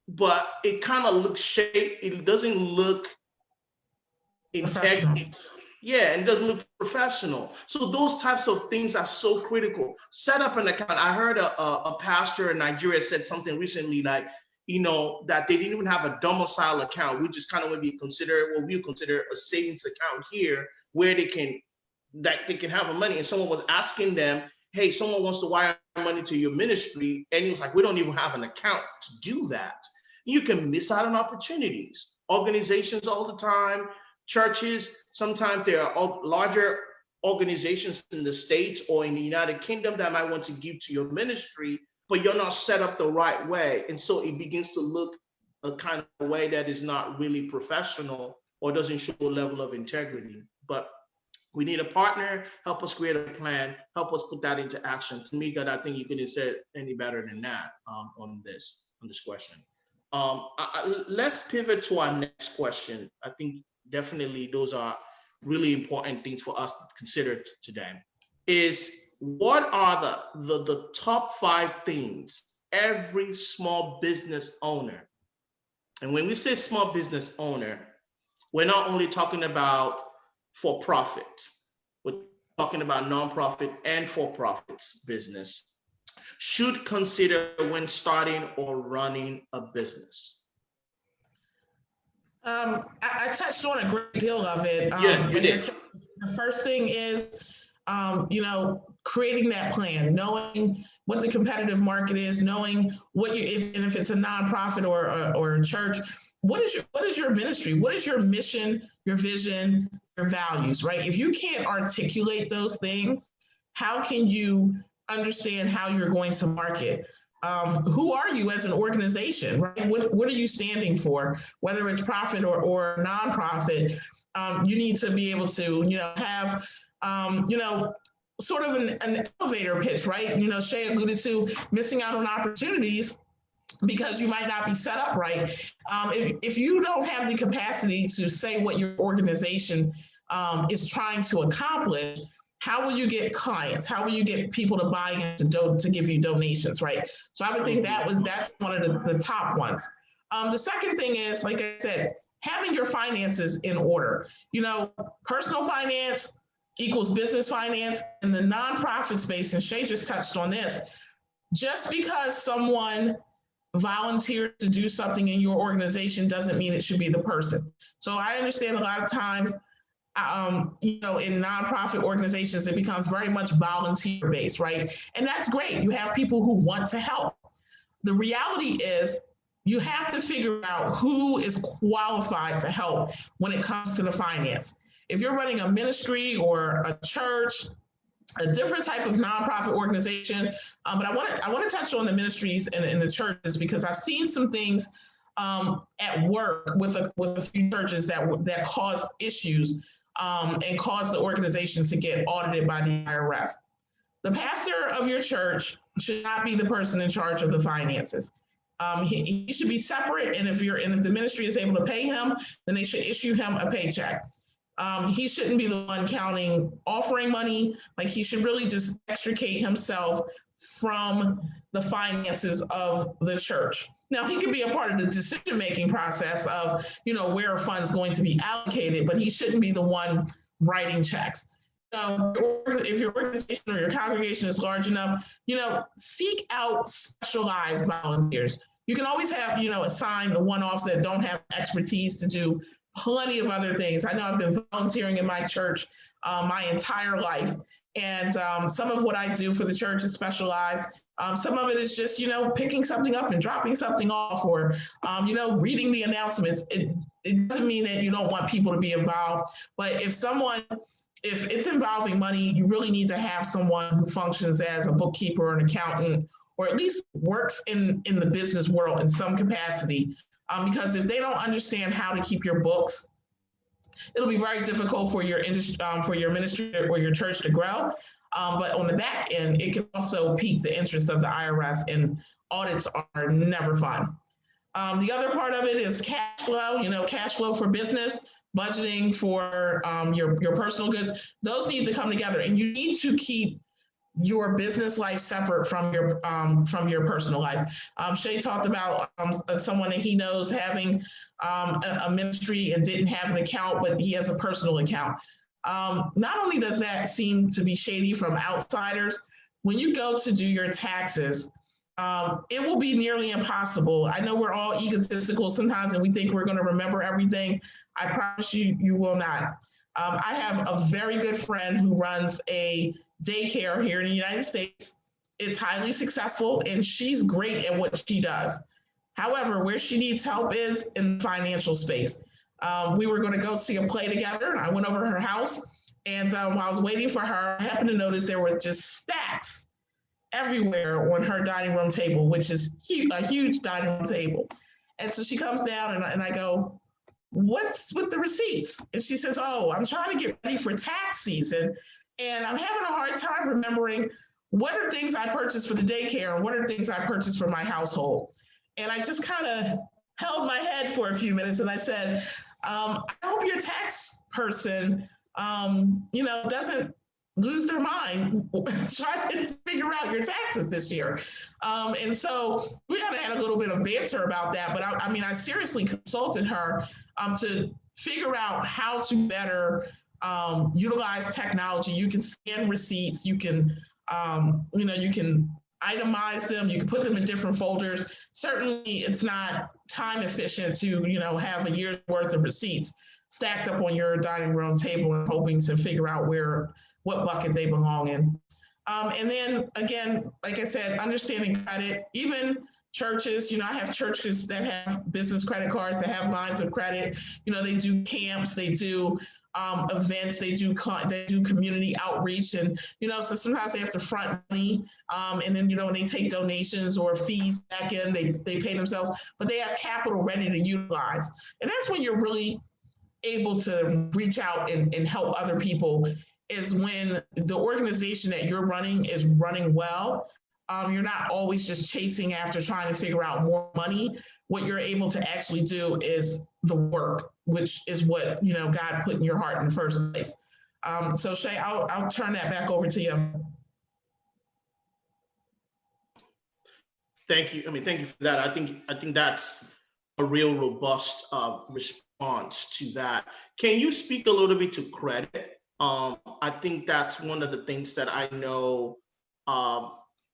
but it kind of looks shaped. It doesn't look integrity. Yeah, and it doesn't look professional. So those types of things are so critical. Set up an account. I heard a pastor in Nigeria said something recently, like, that they didn't even have a domicile account, which is kind of what we consider a savings account here, where they can have a money. And someone was asking them, hey, someone wants to wire money to your ministry, and he was like, we don't even have an account to do that. You can miss out on opportunities. Organizations all the time, churches, sometimes there are larger organizations in the States or in the United Kingdom that might want to give to your ministry, but you're not set up the right way. And so it begins to look a kind of way that is not really professional or doesn't show a level of integrity. But we need a partner, help us create a plan, help us put that into action. Tameka, I think you couldn't say it any better than that on this question. Let's pivot to our next question. I think definitely those are really important things for us to consider today. Is what are the top 5 things every small business owner, and when we say small business owner, we're not only talking about for-profit, we're talking about nonprofit and for-profit business, should consider when starting or running a business? I touched on a great deal of it. Yeah, you did. The first thing is, creating that plan, knowing what the competitive market is, knowing what if it's a nonprofit or a church, what is your ministry? What is your mission, your vision, your values, right? If you can't articulate those things, how can you understand how you're going to market? Who are you as an organization, right? What are you standing for? Whether it's profit or nonprofit, you need to be able to, have, sort of an elevator pitch, right? Seyi alluded to missing out on opportunities because you might not be set up right. If you don't have the capacity to say what your organization is trying to accomplish, how will you get clients? How will you get people to buy in to give you donations, right? So I would think that's one of the top ones. The second thing is, like I said, having your finances in order. Personal finance equals business finance. In the nonprofit space, and Seyi just touched on this, just because someone volunteered to do something in your organization doesn't mean it should be the person. So I understand a lot of times, in nonprofit organizations, it becomes very much volunteer based, right? And that's great. You have people who want to help. The reality is you have to figure out who is qualified to help when it comes to the finance. If you're running a ministry or a church, a different type of nonprofit organization, but I want to touch on the ministries and the churches, because I've seen some things at work with a few churches that caused issues and caused the organization to get audited by the IRS. The pastor of your church should not be the person in charge of the finances. He should be separate, and if the ministry is able to pay him, then they should issue him a paycheck. He shouldn't be the one counting offering money. Like, he should really just extricate himself from the finances of the church. Now, he could be a part of the decision-making process of, where a fund is going to be allocated, but he shouldn't be the one writing checks. If your organization or your congregation is large enough, seek out specialized volunteers. You can always have, assign the one-offs that don't have expertise to do plenty of other things. I know I've been volunteering in my church my entire life. And some of what I do for the church is specialized. Some of it is just, picking something up and dropping something off, or, reading the announcements. It doesn't mean that you don't want people to be involved, but if it's involving money, you really need to have someone who functions as a bookkeeper or an accountant, or at least works in the business world in some capacity. Because if they don't understand how to keep your books, it'll be very difficult for your ministry or your church to grow. But on the back end, it can also pique the interest of the IRS, and audits are never fun. The other part of it is cash flow, cash flow for business, budgeting for your personal goods. Those need to come together, and you need to keep your business life separate from your personal life. Shay talked about someone that he knows having a ministry and didn't have an account, but he has a personal account. Not only does that seem to be shady from outsiders, when you go to do your taxes, it will be nearly impossible. I know we're all egotistical sometimes and we think we're going to remember everything. I promise you, you will not. I have a very good friend who runs a daycare here in the United States. It's highly successful and she's great at what she does. However, where she needs help is in the financial space. We were going to go see a play together, and I went over to her house, and while I was waiting for her, I happened to notice there were just stacks everywhere on her dining room table, which is a huge dining room table. And so she comes down, and I go, "What's with the receipts?" And she says, "Oh, I'm trying to get ready for tax season, and I'm having a hard time remembering what are things I purchased for the daycare and what are things I purchased for my household." And I just kind of held my head for a few minutes, and I said, I hope your tax person, doesn't lose their mind trying to figure out your taxes this year. And so we kind of had a little bit of banter about that, but I seriously consulted her to figure out how to better utilize technology. You can scan receipts, you can, you can itemize them, you can put them in different folders. Certainly it's not time efficient to, have a year's worth of receipts stacked up on your dining room table and hoping to figure out what bucket they belong in. And then again, like I said, understanding credit, even churches, I have churches that have business credit cards, that have lines of credit, they do camps, they do events, they do community outreach, and so sometimes they have to front money, and then when they take donations or fees back in, they pay themselves, but they have capital ready to utilize, and that's when you're really able to reach out and help other people, is when the organization that you're running is running well. You're not always just chasing after trying to figure out more money. What you're able to actually do is the work, which is what God put in your heart in the first place. So Shay, I'll turn that back over to you. Thank you. Thank you for that. I think that's a real robust response to that. Can you speak a little bit to credit? I think that's one of the things that I know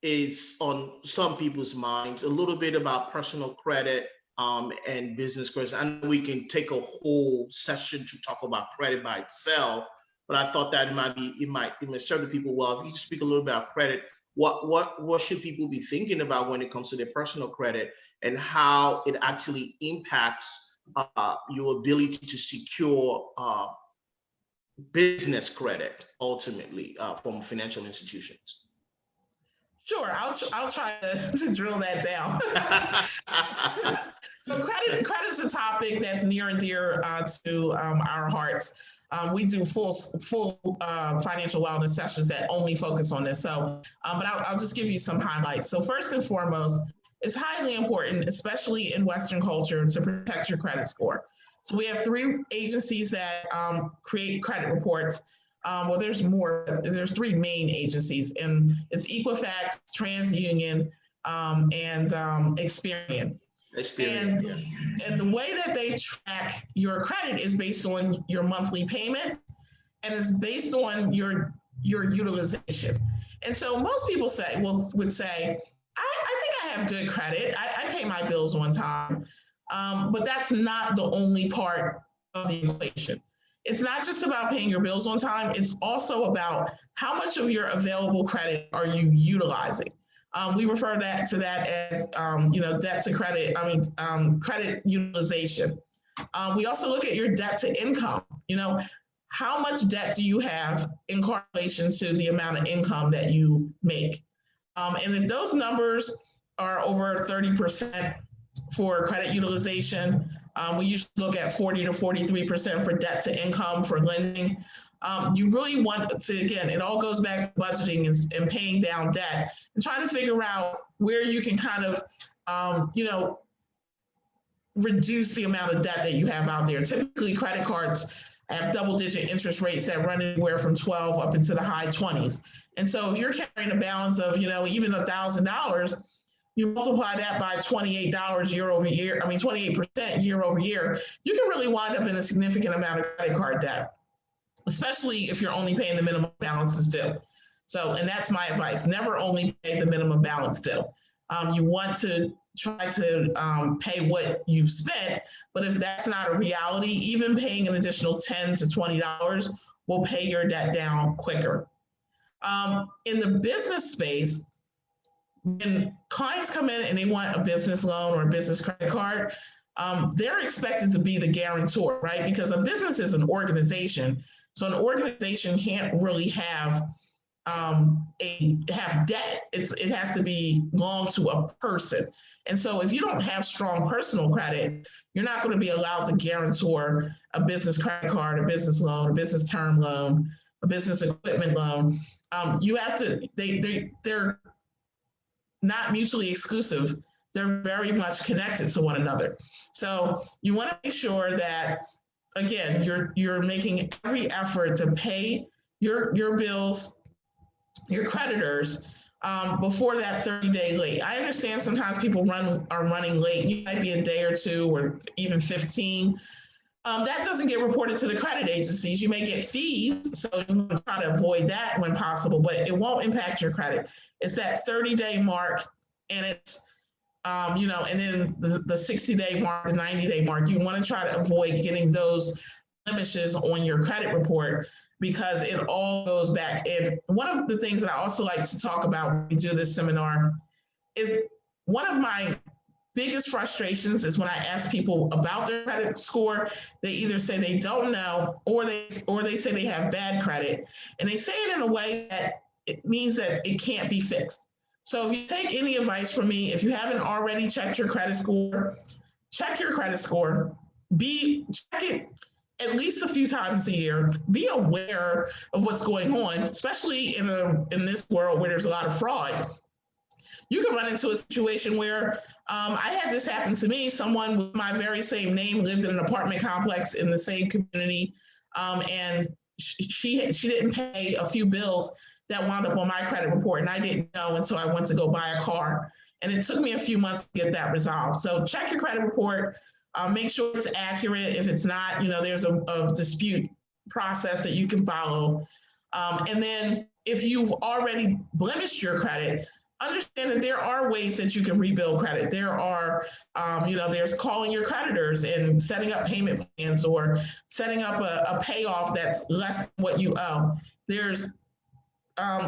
is on some people's minds, a little bit about personal credit and business credit. I know we can take a whole session to talk about credit by itself, but I thought that it might serve the people well. If you speak a little bit about credit, what should people be thinking about when it comes to their personal credit and how it actually impacts your ability to secure business credit ultimately from financial institutions? Sure, I'll try to drill that down. So credit is a topic that's near and dear to our hearts. We do full financial wellness sessions that only focus on this. So, but I'll just give you some highlights. So first and foremost, it's highly important, especially in Western culture, to protect your credit score. So we have 3 agencies that create credit reports. Well, there's more. There's 3 main agencies, and it's Equifax, TransUnion, and Experian. And the way that they track your credit is based on your monthly payment, and it's based on your utilization. And so most people would say, I think I have good credit. I pay my bills on time. But that's not the only part of the equation. It's not just about paying your bills on time. It's also about how much of your available credit are you utilizing. We refer to that as, debt to credit. Credit utilization. We also look at your debt to income. How much debt do you have in correlation to the amount of income that you make? And if those numbers are over 30% for credit utilization, we usually look at 40 to 43% for debt to income for lending. You really want to, again, it all goes back to budgeting and paying down debt and trying to figure out where you can kind of, reduce the amount of debt that you have out there. Typically, credit cards have double-digit interest rates that run anywhere from 12 up into the high 20s. And so if you're carrying a balance of, even $1,000, you multiply that by $28 year over year, 28% year over year, you can really wind up in a significant amount of credit card debt, especially if you're only paying the minimum balances due. So, and that's my advice, never only pay the minimum balance due. You want to try to pay what you've spent, but if that's not a reality, even paying an additional $10 to $20 will pay your debt down quicker. In the business space, when clients come in and they want a business loan or a business credit card, they're expected to be the guarantor, right? Because a business is an organization. So an organization can't really have debt. It has to belong to a person. And so if you don't have strong personal credit, you're not going to be allowed to guarantor a business credit card, a business loan, a business term loan, a business equipment loan. You have to, they're not mutually exclusive. They're very much connected to one another. So you want to make sure that, again, you're making every effort to pay your bills, your creditors, before that 30-day late. I understand sometimes people are running late. You might be a day or 2 or even 15. That doesn't get reported to the credit agencies. You may get fees, so you want to try to avoid that when possible, but it won't impact your credit. It's that 30-day mark, and it's, and then the 60-day mark, the 90-day mark. You want to try to avoid getting those blemishes on your credit report because it all goes back. And one of the things that I also like to talk about when we do this seminar is one of my biggest frustrations is when I ask people about their credit score, they either say they don't know or they say they have bad credit. And they say it in a way that it means that it can't be fixed. So if you take any advice from me, if you haven't already checked your credit score, check your credit score. Check it at least a few times a year. Be aware of what's going on, especially in this world where there's a lot of fraud. You can run into a situation where I had this happen to me. Someone with my very same name lived in an apartment complex in the same community, and she didn't pay a few bills that wound up on my credit report, and I didn't know until I went to go buy a car. And it took me a few months to get that resolved. So check your credit report. Make sure it's accurate. If it's not, there's a dispute process that you can follow. And then if you've already blemished your credit, understand that there are ways that you can rebuild credit. There are, there's calling your creditors and setting up payment plans or setting up a payoff that's less than what you owe. There's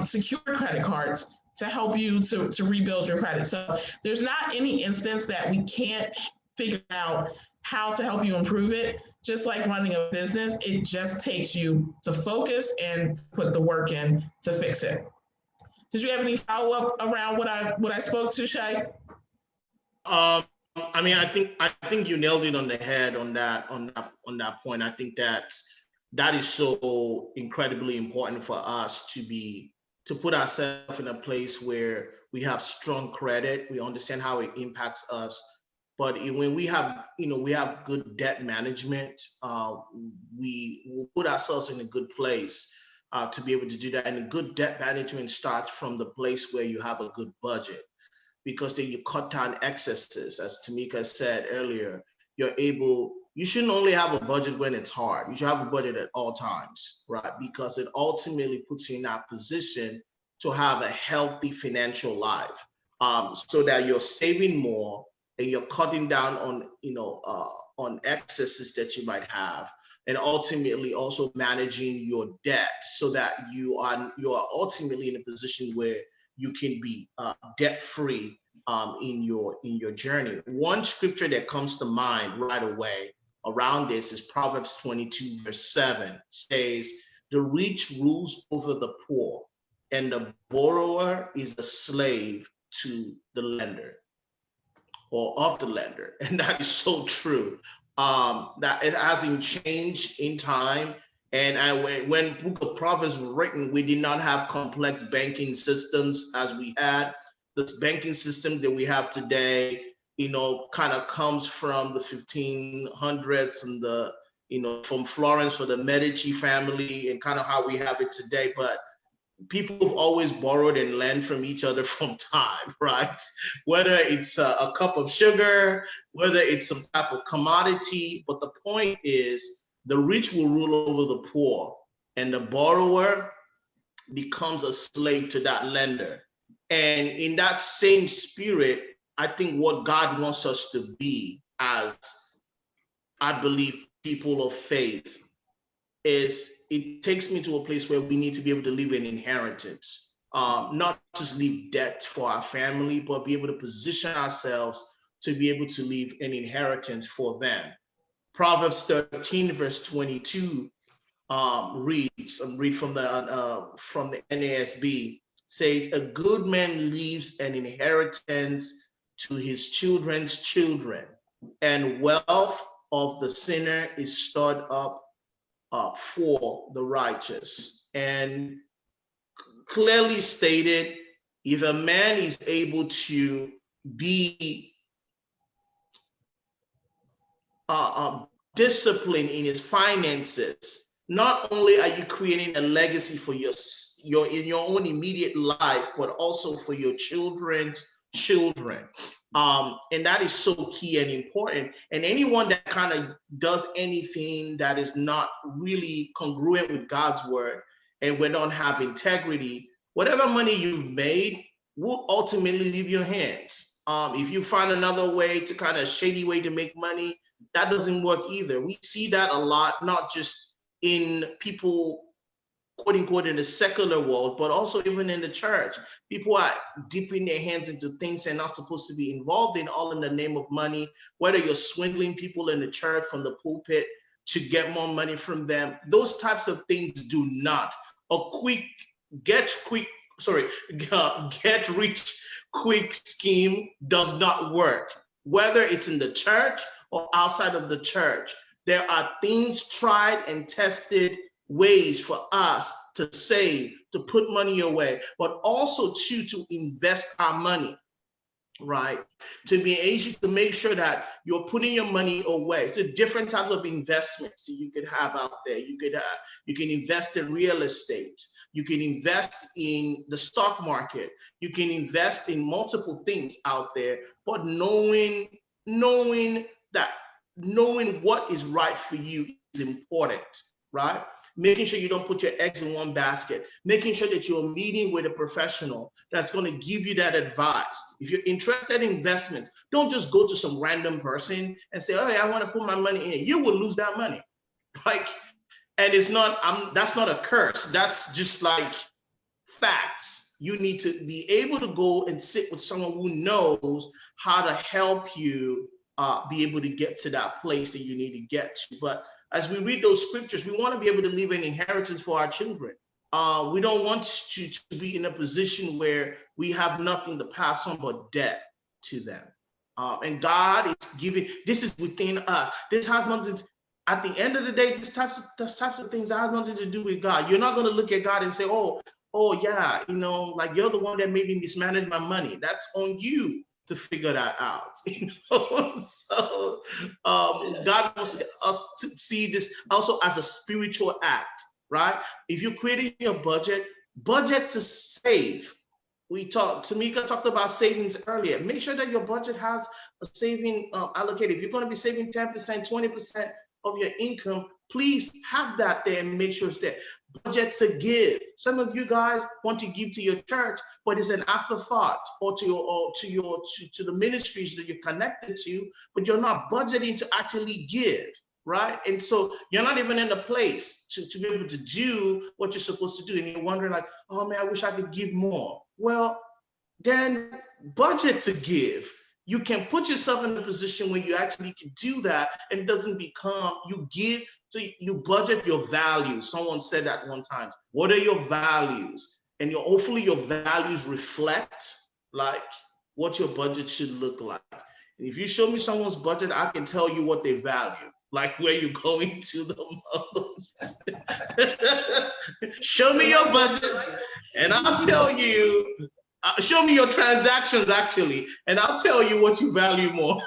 secured credit cards to help you to rebuild your credit. So there's not any instance that we can't figure out how to help you improve it. Just like running a business, it just takes you to focus and put the work in to fix it. Did you have any follow-up around what I spoke to, Shay? I think you nailed it on the head on that point. I think that that is so incredibly important for us to put ourselves in a place where we have strong credit, we understand how it impacts us. But when we have, we have good debt management, we will put ourselves in a good place to be able to do that. And a good debt management starts from the place where you have a good budget, because then you cut down excesses. As Tameka said earlier, you shouldn't only have a budget when it's hard. You should have a budget at all times, right? Because it ultimately puts you in that position to have a healthy financial life, so that you're saving more and you're cutting down on excesses that you might have, and ultimately also managing your debt so that you are ultimately in a position where you can be debt free in your journey. One scripture that comes to mind right away around this is Proverbs 22 verse 7. It says, "The rich rules over the poor, and the borrower is a slave to the lender, or of the lender." And that is so true. That it hasn't changed in time. And when Book of Proverbs was written, we did not have complex banking systems as we had. This banking system that we have today, kind of comes from the 1500s and from Florence for the Medici family, and kind of how we have it today. But people have always borrowed and lent from each other from time, right? Whether it's a cup of sugar, whether it's some type of commodity. But the point is, the rich will rule over the poor, and the borrower becomes a slave to that lender. And in that same spirit, I think what God wants us to be as, I believe, people of faith is, it takes me to a place where we need to be able to leave an inheritance, not just leave debt for our family, but be able to position ourselves to be able to leave an inheritance for them. Proverbs 13 verse 22 read from the NASB, says, "A good man leaves an inheritance to his children's children, and wealth of the sinner is stored up for the righteous." And clearly stated, if a man is able to be disciplined in his finances, not only are you creating a legacy for your in your own immediate life, but also for your children's children. And that is so key and important. And anyone that kind of does anything that is not really congruent with God's word, and we don't have integrity, whatever money you've made will ultimately leave your hands. If you find another way to kind of shady way to make money, that doesn't work either. We see that a lot, not just in people, quote unquote, in the secular world, but also even in the church. People are dipping their hands into things they're not supposed to be involved in, all in the name of money. Whether you're swindling people in the church from the pulpit to get more money from them, those types of things do not. Get rich quick scheme does not work. Whether it's in the church or outside of the church, there are things tried and tested ways for us to save, to put money away, but also to invest our money, right? To be able to make sure that you're putting your money away. It's a different type of investments that you could have out there. You can invest in real estate. You can invest in the stock market. You can invest in multiple things out there, but knowing what is right for you is important, right? Making sure you don't put your eggs in one basket, making sure that you're meeting with a professional that's going to give you that advice. If you're interested in investments, don't just go to some random person and say, "Oh, I want to put my money in." You will lose that money. And that's not a curse. That's just like facts. You need to be able to go and sit with someone who knows how to help you be able to get to that place that you need to get to. But as we read those scriptures, we want to be able to leave an inheritance for our children. We don't want to be in a position where we have nothing to pass on but debt to them. And God is giving, this is within us. This has nothing, at the end of the day, these types of things have nothing to do with God. You're not going to look at God and say, oh yeah, like you're the one that made me mismanage my money. That's on you to figure that out. So God wants us to see this also as a spiritual act, right? If you're creating your budget to save. Tameka talked about savings earlier. Make sure that your budget has a saving allocated. If you're going to be saving 10%, 20% of your income, please have that there and make sure it's there. Budget to give. Some of you guys want to give to your church, but it's an afterthought, or to the ministries that you're connected to, but you're not budgeting to actually give. Right? And so you're not even in the place to be able to do what you're supposed to do. And you're wondering like, oh man, I wish I could give more. Well, then budget to give. You can put yourself in a position where you actually can do that, and it doesn't become, you give, so you budget your values. Someone said that one time. What are your values? And hopefully your values reflect like what your budget should look like. And if you show me someone's budget, I can tell you what they value. Like where you're going to the most. Show me your budgets, and I'll tell you. Show me your transactions, actually, and I'll tell you what you value more.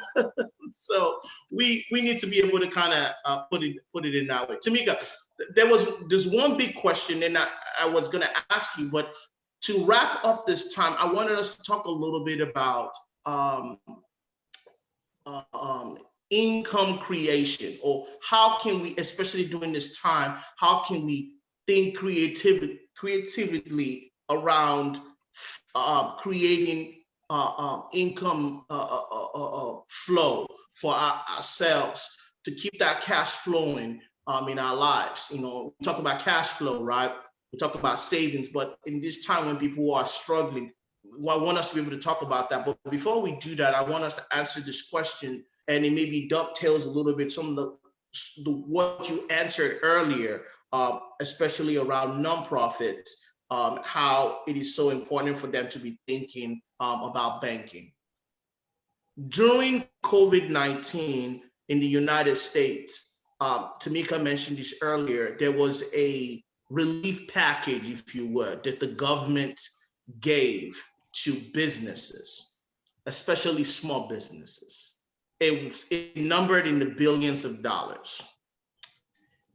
So we need to be able to kind of put it in that way. Tameka, there's one big question, and I was going to ask you, but to wrap up this time, I wanted us to talk a little bit about income creation, or how can we, especially during this time, how can we think creatively around creating income flow for ourselves to keep that cash flowing in our lives. We talk about cash flow, right? We talk about savings, but in this time when people are struggling, I want us to be able to talk about that. But before we do that, I want us to answer this question, and it maybe dovetails a little bit some of what you answered earlier, especially around nonprofits, how it is so important for them to be thinking about banking. During COVID-19 in the United States, Tameka mentioned this earlier, there was a relief package, if you would, that the government gave to businesses, especially small businesses. It numbered in the billions of dollars.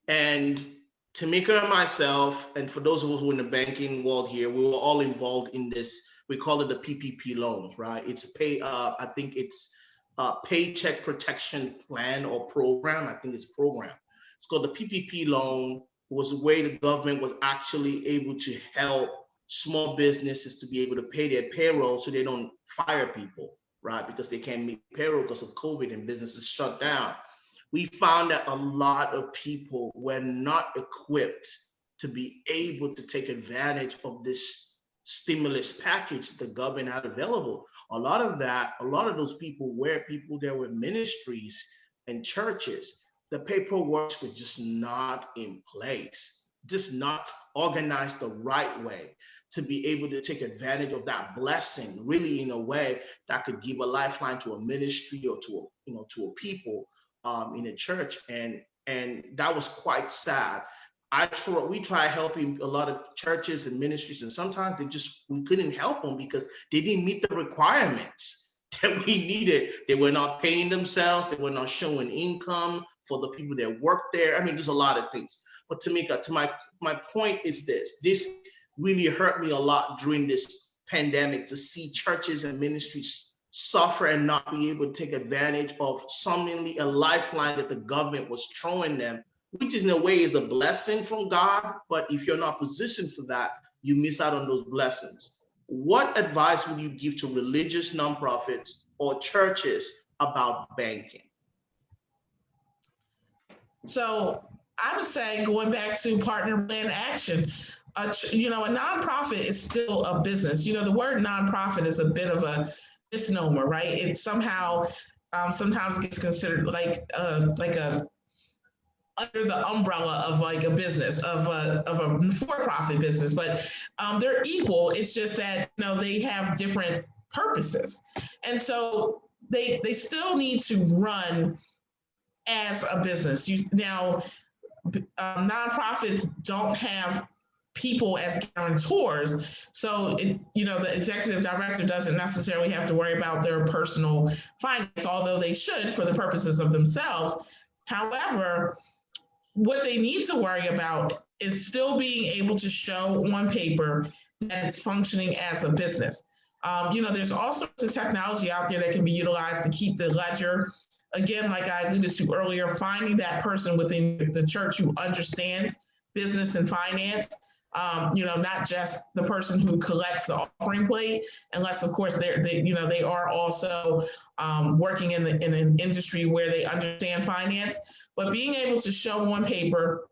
And Tameka and myself, and for those of us who are in the banking world here, we were all involved in this. We call it the PPP loans, right? It's I think it's a paycheck protection plan or program. I think it's a program. It's called the PPP loan. It was a way the government was actually able to help small businesses to be able to pay their payroll so they don't fire people, right? Because they can't meet payroll because of COVID and businesses shut down. We found that a lot of people were not equipped to be able to take advantage of this stimulus package the government had available. A lot of those people were people that were ministries and churches. The paperwork was just not in place, just not organized the right way to be able to take advantage of that blessing, really in a way that could give a lifeline to a ministry or to a people in a church, and that was quite sad. We try helping a lot of churches and ministries, and sometimes we couldn't help them because they didn't meet the requirements that we needed. They were not paying themselves. They were not showing income for the people that work there. I mean, there's a lot of things. But Tameka, to my point is this really hurt me a lot during this pandemic to see churches and ministries suffer and not be able to take advantage of seemingly a lifeline that the government was throwing them, which in a way is a blessing from God. But if you're not positioned for that, you miss out on those blessings. What advice would you give to religious nonprofits or churches about banking? So I would say, going back to partner plan action, a nonprofit is still a business. The word nonprofit is a bit of a misnomer, right? It somehow sometimes gets considered like a under the umbrella of like a business, of a for-profit business, but they're equal. It's just that they have different purposes, and so they still need to run as a business. Now, nonprofits don't have people as guarantors, so the executive director doesn't necessarily have to worry about their personal finance, although they should for the purposes of themselves. However, what they need to worry about is still being able to show on paper that it's functioning as a business. There's all sorts of technology out there that can be utilized to keep the ledger. Again, like I alluded to earlier, finding that person within the church who understands business and finance, not just the person who collects the offering plate, unless of course they are also working in an industry where they understand finance. But being able to show on paper,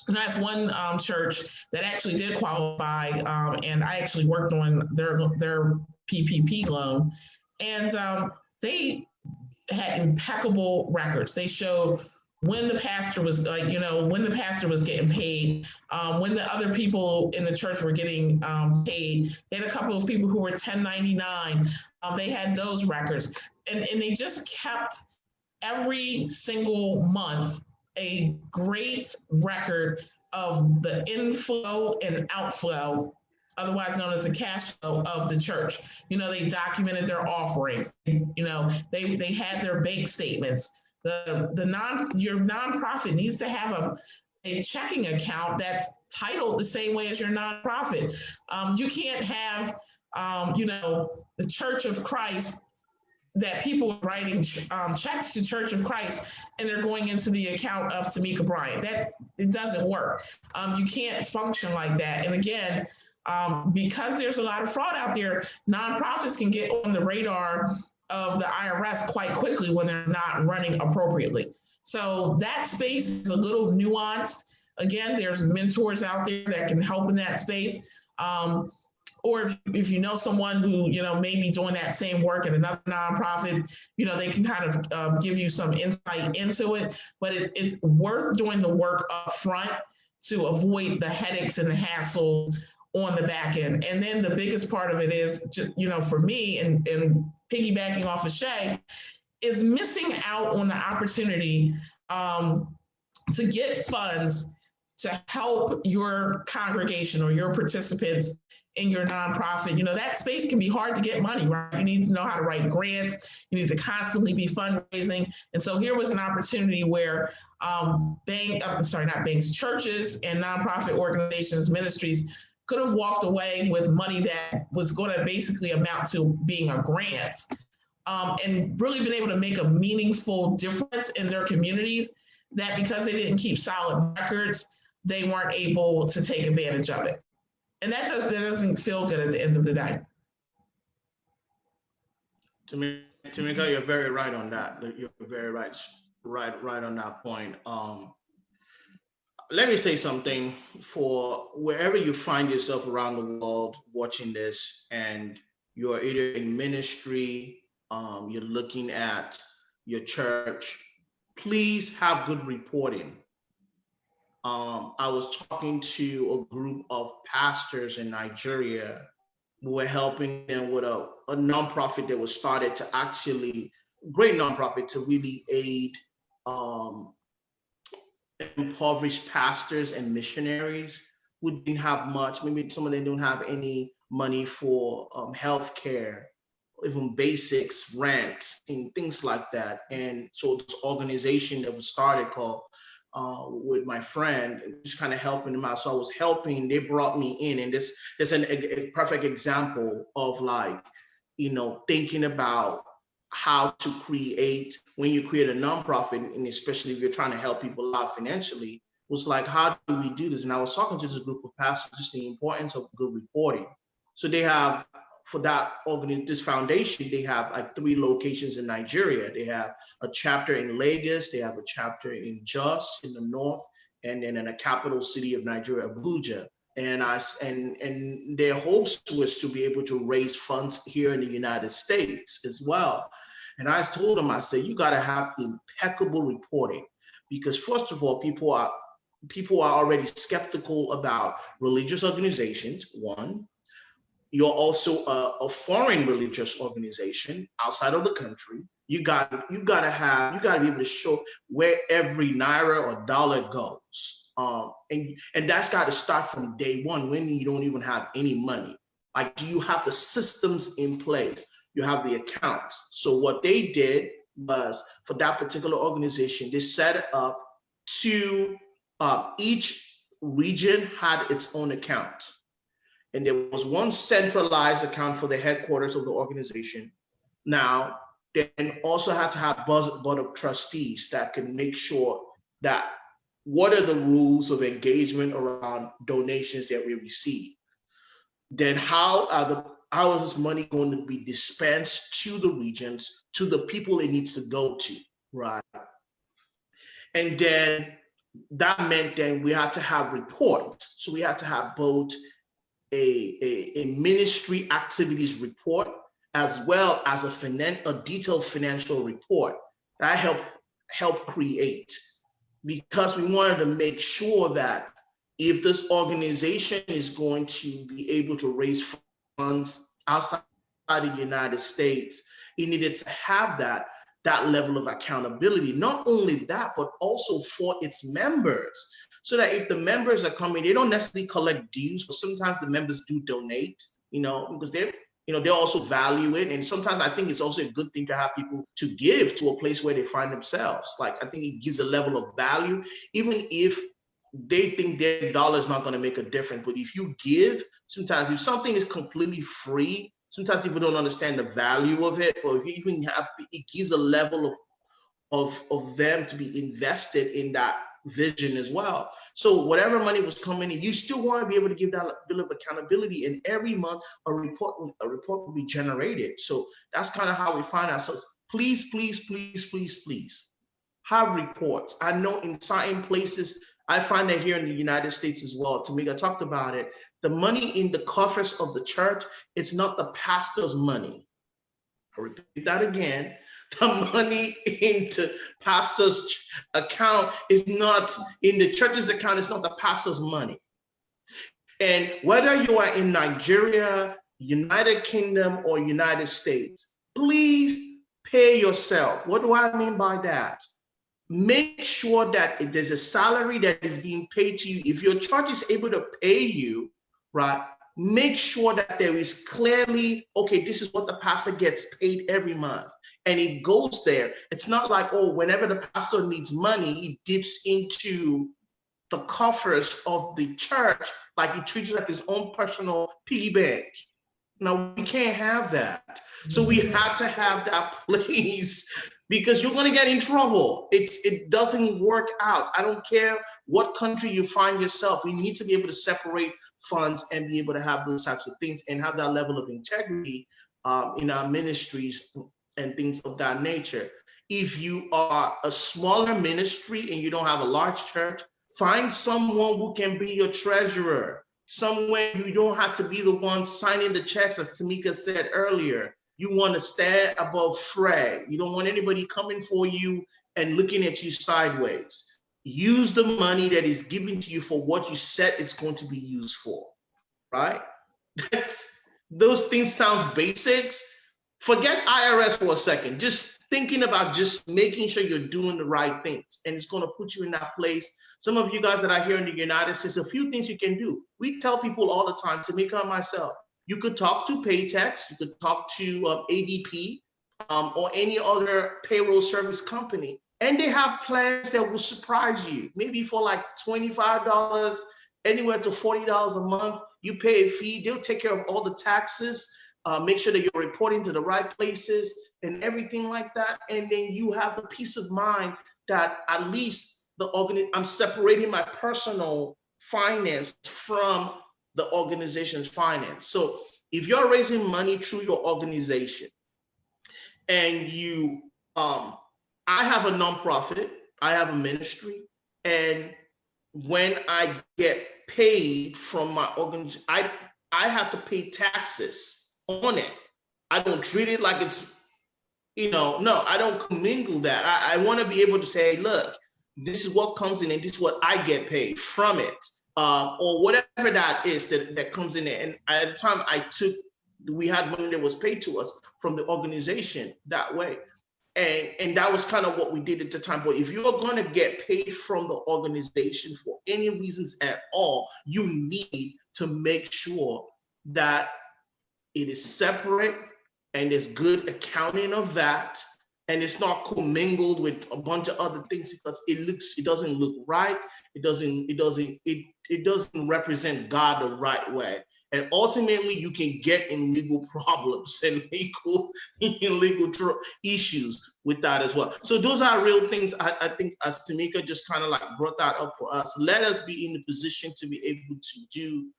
and I have one church that actually did qualify, and I actually worked on their PPP loan, and they had impeccable records. They showed when the pastor was when the pastor was getting paid, when the other people in the church were getting paid. They had a couple of people who were 1099. They had those records, and they just kept every single month a great record of the inflow and outflow, otherwise known as the cash flow of the church. They documented their offerings. They had their bank statements. Your nonprofit needs to have a checking account that's titled the same way as your nonprofit. You can't have the Church of Christ, that people are writing checks to Church of Christ and they're going into the account of Tameka Bryant. That it doesn't work. You can't function like that. And again, because there's a lot of fraud out there, nonprofits can get on the radar of the IRS quite quickly when they're not running appropriately. So that space is a little nuanced. Again, there's mentors out there that can help in that space. Or if you know someone who, may be doing that same work in another nonprofit, they can kind of give you some insight into it. But it's worth doing the work up front to avoid the headaches and the hassles on the back end. And then the biggest part of it is, for me, and piggybacking off of Shay, is missing out on the opportunity to get funds to help your congregation or your participants in your nonprofit. That space can be hard to get money, right? You need to know how to write grants. You need to constantly be fundraising. And so here was an opportunity where churches and nonprofit organizations, ministries could have walked away with money that was going to basically amount to being a grant, and really been able to make a meaningful difference in their communities, that because they didn't keep solid records, they weren't able to take advantage of it. And that doesn't feel good at the end of the day. Tameka, you're very right on that. You're very right on that point. Let me say something for wherever you find yourself around the world watching this, and you're either in ministry, you're looking at your church, please have good reporting. I was talking to a group of pastors in Nigeria who were helping them with a nonprofit that was started to actually, great nonprofit to really aid impoverished pastors and missionaries who didn't have much. Maybe some of them don't have any money for healthcare, even basics, rent, and things like that. And so this organization that was started called with my friend, just kind of helping them out. So I was helping, they brought me in, and this is a perfect example of thinking about how to create, when you create a nonprofit, and especially if you're trying to help people out financially, was like, how do we do this? And I was talking to this group of pastors, just the importance of good reporting. So they have, for that this foundation, they have 3 locations in Nigeria. They have a chapter in Lagos, they have a chapter in Jos in the north, and then in the capital city of Nigeria, Abuja. And their hopes was to be able to raise funds here in the United States as well. And I told them, I said, you got to have impeccable reporting, because first of all, people are already skeptical about religious organizations, one. you're also a foreign religious organization outside of the country, you gotta be able to show where every naira or dollar goes. And that's got to start from day one when you don't even have any money. Like, do you have the systems in place? You have the accounts. So what they did was, for that particular organization, they set it up to each region had its own account. And there was one centralized account for the headquarters of the organization. Now, then also had to have board of trustees that can make sure that what are the rules of engagement around donations that we receive. Then how is this money going to be dispensed to the regions, to the people it needs to go to, right? And then that meant then we had to have reports. So we had to have both a ministry activities report as well as a detailed financial report that I helped create, because we wanted to make sure that if this organization is going to be able to raise funds outside the United States, it needed to have that level of accountability. Not only that, but also for its members, so that if the members are coming, they don't necessarily collect dues, but sometimes the members do donate, because they also value it. And sometimes I think it's also a good thing to have people to give to a place where they find themselves. Like, I think it gives a level of value, even if they think their dollar is not going to make a difference. But if you give, sometimes if something is completely free, sometimes people don't understand the value of it. But if you even it gives a level of them to be invested in that vision as well. So whatever money was coming in, you still want to be able to give that bill of accountability, and every month a report will be generated. So that's kind of how we find ourselves. Please have reports. I know in certain places, I find that here in the United States as well, Tameka talked about it, the money in the coffers of the church, it's not the pastor's money. I repeat that again. The money into pastor's account is not in the church's account. It's not the pastor's money. And whether you are in Nigeria, United Kingdom, or United States, please pay yourself. What do I mean by that? Make sure that if there's a salary that is being paid to you, if your church is able to pay you, right, make sure that there is clearly, okay, this is what the pastor gets paid every month. And it goes there. It's not like, oh, whenever the pastor needs money, he dips into the coffers of the church, like he treats it like his own personal piggy bank. Now, we can't have that. So we had to have that place, because you're going to get in trouble. It doesn't work out. I don't care what country you find yourself. We need to be able to separate funds and be able to have those types of things and have that level of integrity in our ministries and things of that nature. If you are a smaller ministry and you don't have a large church, find someone who can be your treasurer. Somewhere you don't have to be the one signing the checks, as Tameka said earlier. You want to stand above Fred. You don't want anybody coming for you and looking at you sideways. Use the money that is given to you for what you said it's going to be used for, right? Those things sound basics. Forget IRS for a second. Just thinking about just making sure you're doing the right things, and it's going to put you in that place. Some of you guys that are here in the United States, a few things you can do. We tell people all the time, Tameka and myself, you could talk to Paytex, you could talk to ADP or any other payroll service company, and they have plans that will surprise you. Maybe for like $25, anywhere to $40 a month, you pay a fee. They'll take care of all the taxes, make sure that you're reporting to the right places and everything like that. And then you have the peace of mind that at least I'm separating my personal finance from the organization's finance. So if you're raising money through your organization and I have a nonprofit, I have a ministry, and when I get paid from my organization, I have to pay taxes on it. I don't treat it like it's, no, I don't commingle that. I want to be able to say, look, this is what comes in and this is what I get paid from it. or whatever that is that comes in there. And at the time we had money that was paid to us from the organization that way. And that was kind of what we did at the time. But if you're going to get paid from the organization for any reasons at all, you need to make sure that it is separate and there's good accounting of that. And it's not commingled with a bunch of other things, because it doesn't look right. It doesn't represent God the right way. And ultimately, you can get in legal problems and legal issues with that as well. So those are real things. I think, as Tameka just kind of like brought that up for us, let us be in the position to be able to do,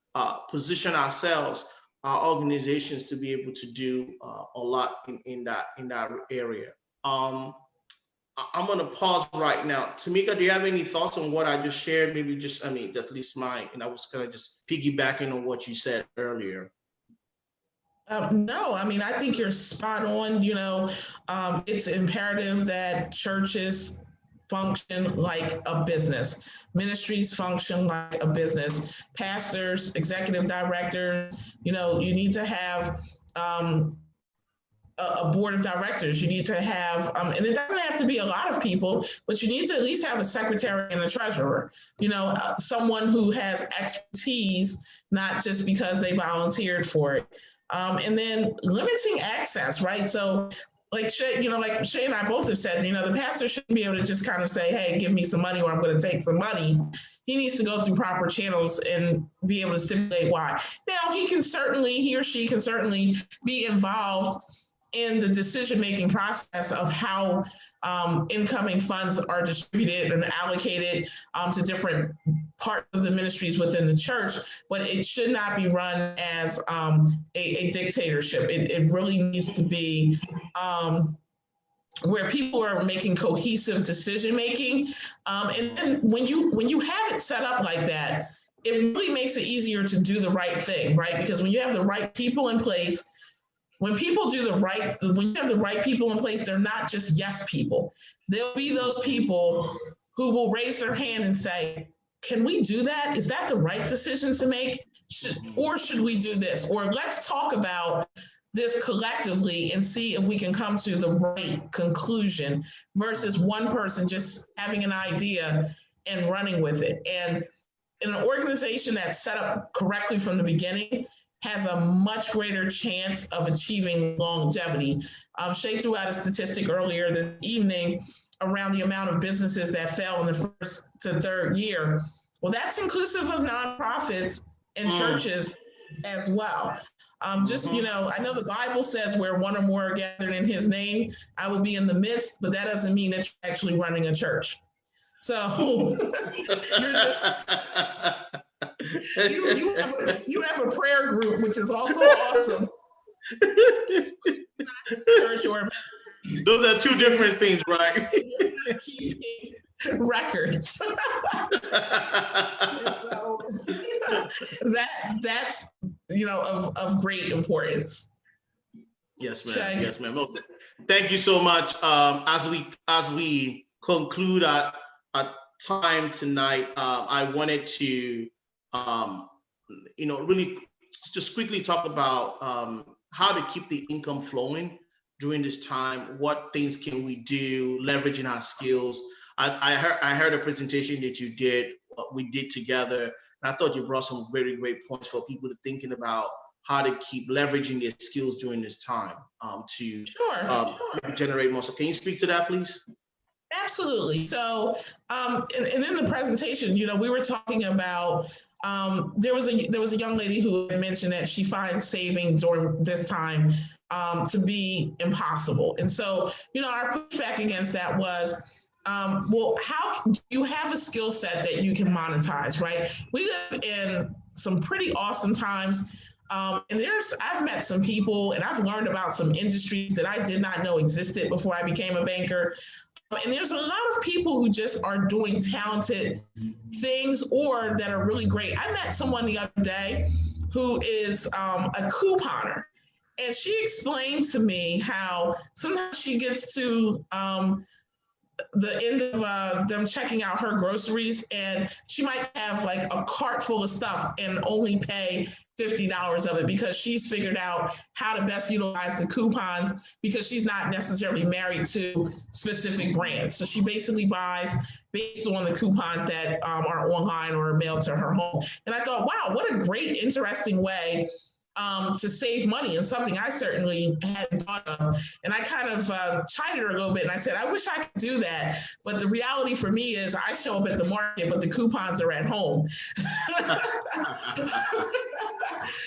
position ourselves, our organizations to be able to do a lot in that area. I'm going to pause right now. Tameka, do you have any thoughts on what I just shared? Maybe just, at least mine. And I was kind of just piggybacking on what you said earlier. No, I think you're spot on. It's imperative that churches function like a business. Ministries function like a business. Pastors, executive directors, you need to have a board of directors. You need to have, and it doesn't have to be a lot of people, but you need to at least have a secretary and a treasurer, someone who has expertise, not just because they volunteered for it. And then limiting access, right? So like Shay and I both have said, the pastor shouldn't be able to just kind of say, hey, give me some money or I'm going to take some money. He needs to go through proper channels and be able to stipulate why. Now, he or she can certainly be involved in the decision-making process of how incoming funds are distributed and allocated to different parts of the ministries within the church, but it should not be run as a dictatorship. It really needs to be where people are making cohesive decision-making. And then when you have it set up like that, it really makes it easier to do the right thing, right? Because when you have the right people in place, when you have the right people in place, they're not just yes people. There'll be those people who will raise their hand and say, can we do that? Is that the right decision to make? Or should we do this? Or let's talk about this collectively and see if we can come to the right conclusion, versus one person just having an idea and running with it. And in an organization that's set up correctly from the beginning, has a much greater chance of achieving longevity. Shay threw out a statistic earlier this evening around the amount of businesses that fail in the first to third year. Well, that's inclusive of nonprofits and churches as well. I know the Bible says where one or more are gathered in his name, I will be in the midst, but that doesn't mean that you're actually running a church. So you have a prayer group, which is also awesome. Church or those are two different things, right? Keeping records. So, that's of great importance. Yes, ma'am. Shay. Yes, ma'am. No, thank you so much. As we conclude our time tonight, I wanted to really just quickly talk about how to keep the income flowing during this time. What things can we do, leveraging our skills? I heard a presentation that you did, we did together, and I thought you brought some very great points for people to thinking about how to keep leveraging their skills during this time to generate more. So can you speak to that, please? Absolutely. So, and in the presentation, we were talking about there was a young lady who had mentioned that she finds saving during this time to be impossible. And so, our pushback against that was, well, how do you have a skill set that you can monetize, right? We live in some pretty awesome times. And I've met some people and I've learned about some industries that I did not know existed before I became a banker. And there's a lot of people who just are doing talented things or that are really great. I met someone the other day who is a couponer. And she explained to me how sometimes she gets to the end of them checking out her groceries, and she might have like a cart full of stuff and only pay $50 of it because she's figured out how to best utilize the coupons because she's not necessarily married to specific brands. So she basically buys based on the coupons that are online or mailed to her home. And I thought, wow, what a great, interesting way to save money, and something I certainly hadn't thought of. And I kind of chided her a little bit, and I said, I wish I could do that. But the reality for me is I show up at the market, but the coupons are at home.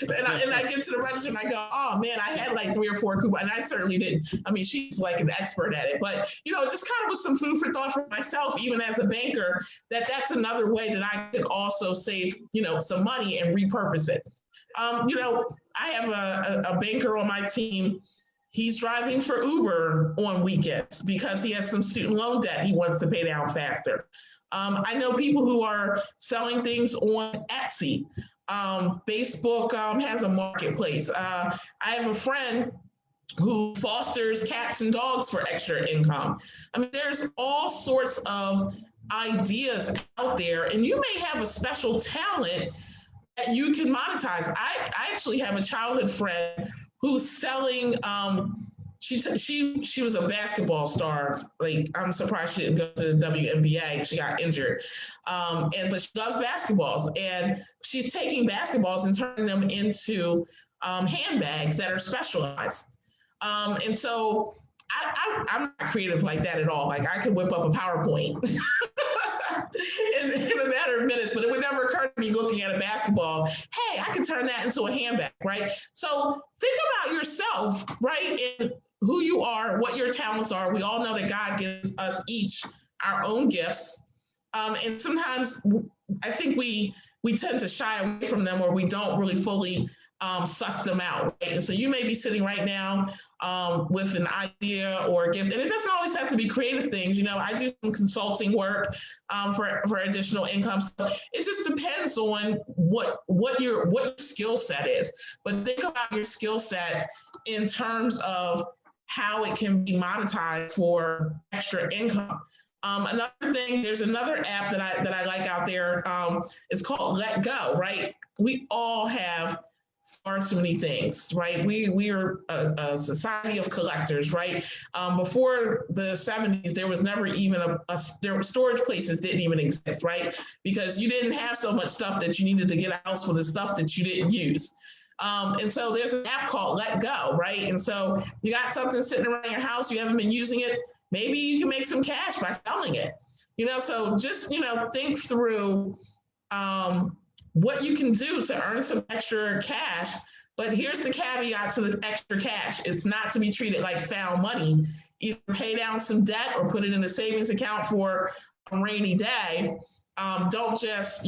and I get to the register and I go, oh man, I had like 3 or 4 coupons, and I certainly didn't. I mean, she's like an expert at it, but just kind of was some food for thought for myself, even as a banker, that's another way that I could also save, some money and repurpose it. I have a banker on my team. He's driving for Uber on weekends because he has some student loan debt he wants to pay down faster. I know people who are selling things on Etsy. Facebook has a marketplace. I have a friend who fosters cats and dogs for extra income. I mean, there's all sorts of ideas out there, and you may have a special talent that you can monetize. I actually have a childhood friend who's selling, she was a basketball star. Like, I'm surprised she didn't go to the WNBA. She got injured. But she loves basketballs, and she's taking basketballs and turning them into handbags that are specialized. And so I'm not creative like that at all. Like, I could whip up a PowerPoint in a matter of minutes, but it would never occur to me looking at a basketball, hey, I could turn that into a handbag, right? So think about yourself, right? And who you are, what your talents are. We all know that God gives us each our own gifts. And sometimes I think we tend to shy away from them, or we don't really fully suss them out, right? And so you may be sitting right now with an idea or a gift, and it doesn't always have to be creative things. I do some consulting work for additional income. So it just depends on what your skill set is. But think about your skill set in terms of how it can be monetized for extra income. Another thing, there's another app that I like out there. It's called Let Go, right? We all have far too many things, right? We are a society of collectors, right? Before the 70s, there was never even there were storage places didn't even exist, right? Because you didn't have so much stuff that you needed to get a house full of stuff that you didn't use. And so there's an app called Let Go, right? And so you got something sitting around your house, you haven't been using it, maybe you can make some cash by selling it. So just, think through what you can do to earn some extra cash. But here's the caveat to the extra cash. It's not to be treated like found money. Either pay down some debt or put it in a savings account for a rainy day. Don't just,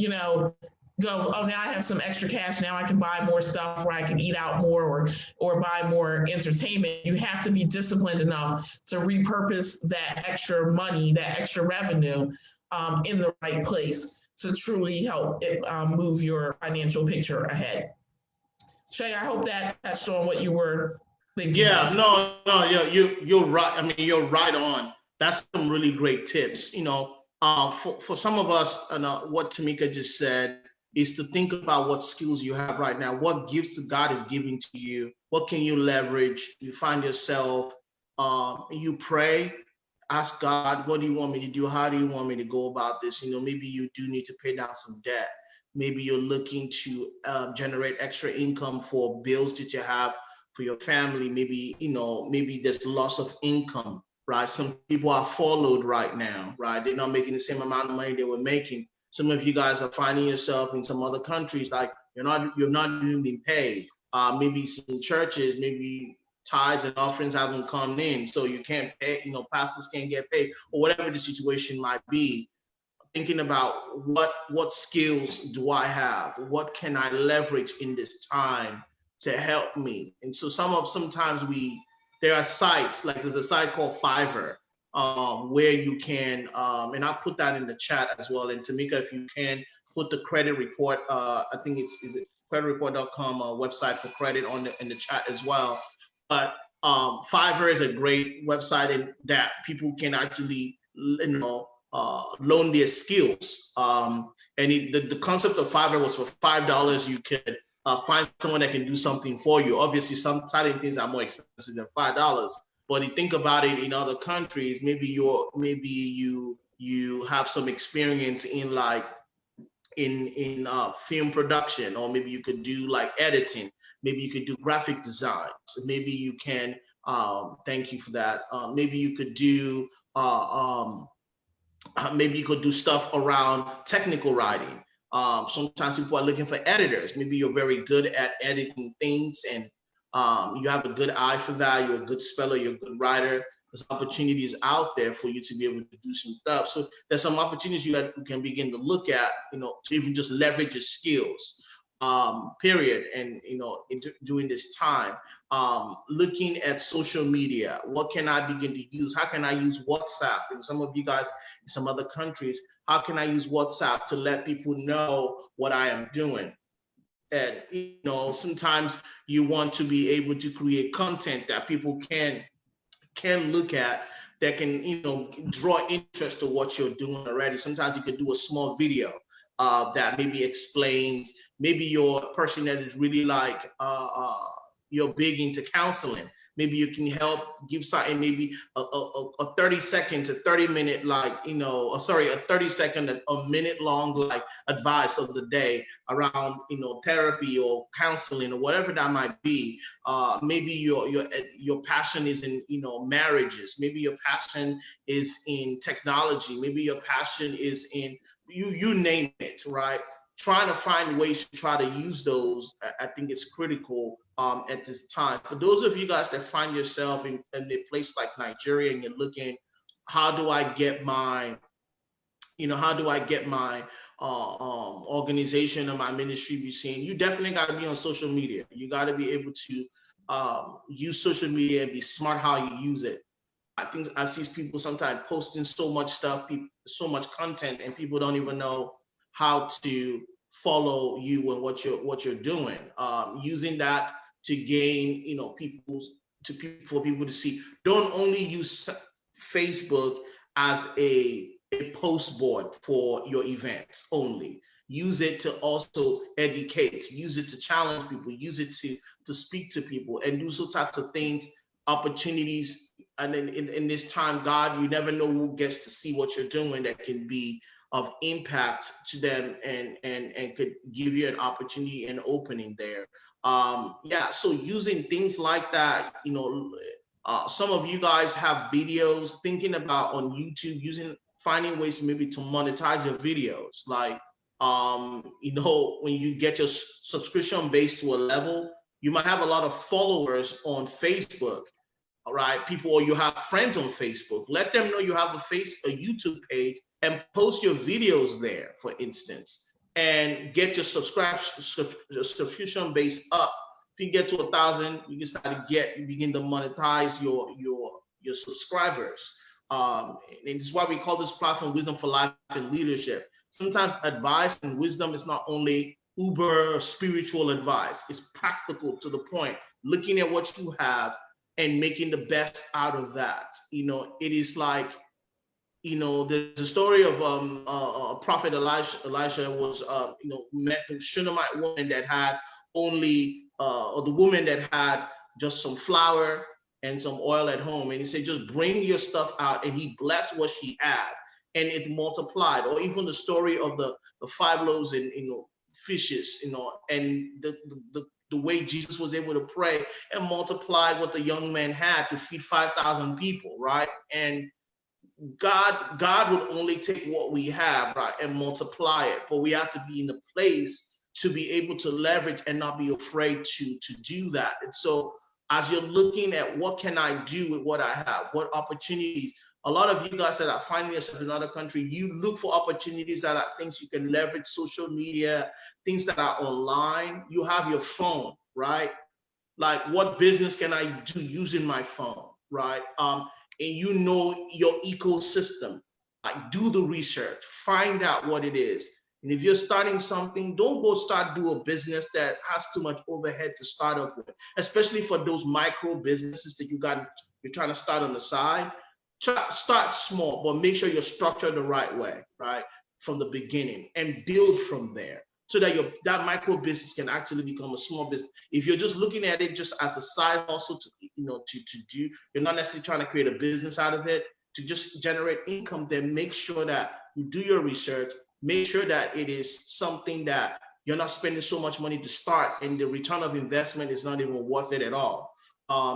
go, oh, now I have some extra cash. Now I can buy more stuff where I can eat out more or buy more entertainment. You have to be disciplined enough to repurpose that extra money, that extra revenue in the right place to truly help it move your financial picture ahead. Shay, I hope that touched on what you were thinking. Yeah, you're right. I mean, you're right on. That's some really great tips. For some of us, what Tameka just said is to think about what skills you have right now, what gifts God is giving to you, what can you leverage. You find yourself, you pray, ask God, what do you want me to do? How do you want me to go about this? Maybe you do need to pay down some debt. Maybe you're looking to generate extra income for bills that you have for your family. Maybe, maybe there's loss of income, right? Some people are furloughed right now, right? They're not making the same amount of money they were making. Some of you guys are finding yourself in some other countries, like you're not even being paid. Maybe in churches, maybe tithes and offerings haven't come in, so you can't pay, pastors can't get paid, or whatever the situation might be. Thinking about what skills do I have? What can I leverage in this time to help me? And so sometimes there are sites, like there's a site called Fiverr, where you can, and I'll put that in the chat as well. And Tameka, if you can put the credit report, I think is creditreport.com website for credit in the chat as well. But Fiverr is a great website, and that people can actually loan their skills. The concept of Fiverr was for $5 you could find someone that can do something for you. Obviously, some certain things are more expensive than $5. But you think about it in other countries, maybe you have some experience in like in film production, or maybe you could do like editing, maybe you could do graphic designs, maybe you can thank you for that. Maybe you could do maybe you could do stuff around technical writing. Sometimes people are looking for editors. Maybe you're very good at editing things, and you have a good eye for that. You're a good speller. You're a good writer. There's opportunities out there for you to be able to do some stuff. So there's some opportunities you can begin to look at, to even just leverage your skills. Period. And during this time, looking at social media, what can I begin to use? How can I use WhatsApp? And some of you guys in some other countries, how can I use WhatsApp to let people know what I am doing? And sometimes you want to be able to create content that people can look at, that can draw interest to what you're doing already. Sometimes you could do a small video that maybe explains, maybe you're a person that is really like you're big into counseling. Maybe you can help give something, maybe a 30-second to 30-minute, a 30-second, a minute long, like advice of the day around, therapy or counseling or whatever that might be. Maybe your passion is in, marriages. Maybe your passion is in technology. Maybe your passion is in, you name it, right? Trying to find ways to try to use those, I think it's critical at this time. For those of you guys that find yourself in a place like Nigeria and you're looking, how do I get my organization or my ministry be seen? You definitely got to be on social media. You got to be able to use social media and be smart how you use it. I think I see people sometimes posting so much stuff, so much content, and people don't even know how to follow you and what you're doing. Using that to gain, for people to see. Don't only use Facebook as a post board for your events only. Use it to also educate. Use it to challenge people. Use it to speak to people and do so types of things, opportunities. And then in this time, God, you never know who gets to see what you're doing that can be of impact to them and could give you an opportunity and opening there. So using things like that, some of you guys have videos, thinking about on YouTube, finding ways maybe to monetize your videos. Like, when you get your subscription base to a level, you might have a lot of followers on Facebook. All right, people, or you have friends on Facebook. Let them know you have a YouTube page and post your videos there, for instance, and get your subscription base up. If you get to 1,000, you can begin to monetize your subscribers. And this is why we call this platform Wisdom for Life and Leadership. Sometimes advice and wisdom is not only uber spiritual advice; it's practical, to the point. Looking at what you have and making the best out of that. It is like, there's a story of Prophet Elisha was, met the Shunammite woman that had only, or the woman that had just some flour and some oil at home. And he said, just bring your stuff out. And he blessed what she had, and it multiplied. Or even the story of the 5 loaves and, fishes, and the way Jesus was able to pray and multiply what the young man had to feed 5,000 people, right? And God would only take what we have, right, and multiply it. But we have to be in the place to be able to leverage and not be afraid to do that. And so as you're looking at what can I do with what I have, what opportunities, a lot of you guys that are finding yourself in another country, you look for opportunities that are things you can leverage, social media, things that are online. You have your phone, right? Like, what business can I do using my phone, right? And your ecosystem. Like, do the research, find out what it is. And if you're starting something, don't go do a business that has too much overhead to start up with, especially for those micro businesses that you're trying to start on the side. start small, but make sure you're structured the right way, right? From the beginning, and build from there, so that that micro business can actually become a small business. If you're just looking at it just as a side hustle to, to do, you're not necessarily trying to create a business out of it to just generate income, then make sure that you do your research, make sure that it is something that you're not spending so much money to start and the return of investment is not even worth it at all.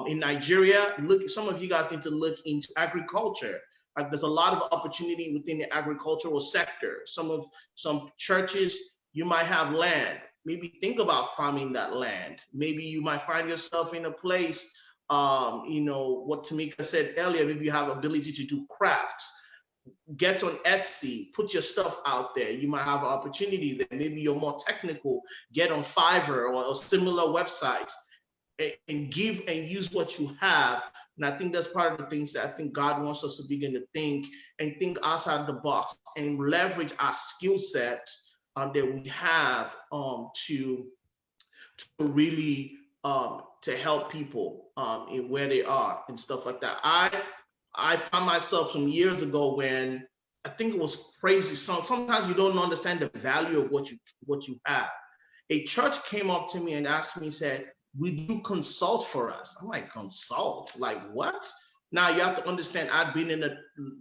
In Nigeria, some of you guys need to look into agriculture. Like, there's a lot of opportunity within the agricultural sector. Some churches, you might have land. Maybe think about farming that land. Maybe you might find yourself in a place, what Tameka said earlier, maybe you have ability to do crafts. Get on Etsy, put your stuff out there. You might have an opportunity there. Maybe you're more technical, get on Fiverr or similar websites and give and use what you have. And I think that's part of the things that I think God wants us to begin to think outside the box and leverage our skill sets that we have to really to help people in where they are and stuff like that. I found myself some years ago when I think it was crazy. Sometimes you don't understand the value of what you have. A church came up to me and asked me, said, "Will you consult for us?" I'm like, consult? Like what? Now you have to understand, I've been in the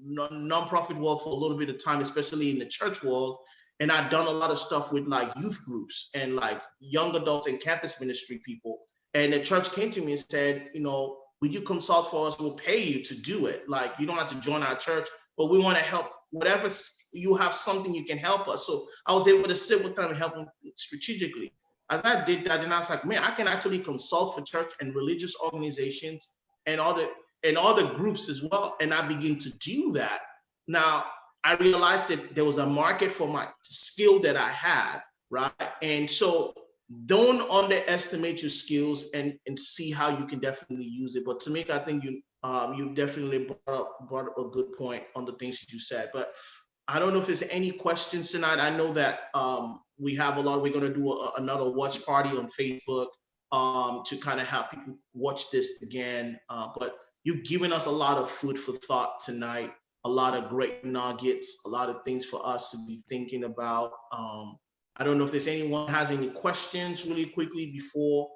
nonprofit world for a little bit of time, especially in the church world. And I've done a lot of stuff with like youth groups and like young adults and campus ministry people. And the church came to me and said, "Will you consult for us? We'll pay you to do it. Like, you don't have to join our church, but we want to help. Whatever you have, something you can help us." So I was able to sit with them and help them strategically. As I did that, and I was like, man, I can actually consult for church and religious organizations and other groups as well. And I begin to do that. Now, I realized that there was a market for my skill that I had, right? And so don't underestimate your skills and see how you can definitely use it. But Tameka, I think you definitely brought up a good point on the things that you said. But I don't know if there's any questions tonight. I know that we have a lot. We're going to do another watch party on Facebook to kind of have people watch this again. But you've given us a lot of food for thought tonight, a lot of great nuggets, a lot of things for us to be thinking about. I don't know if there's anyone has any questions really quickly before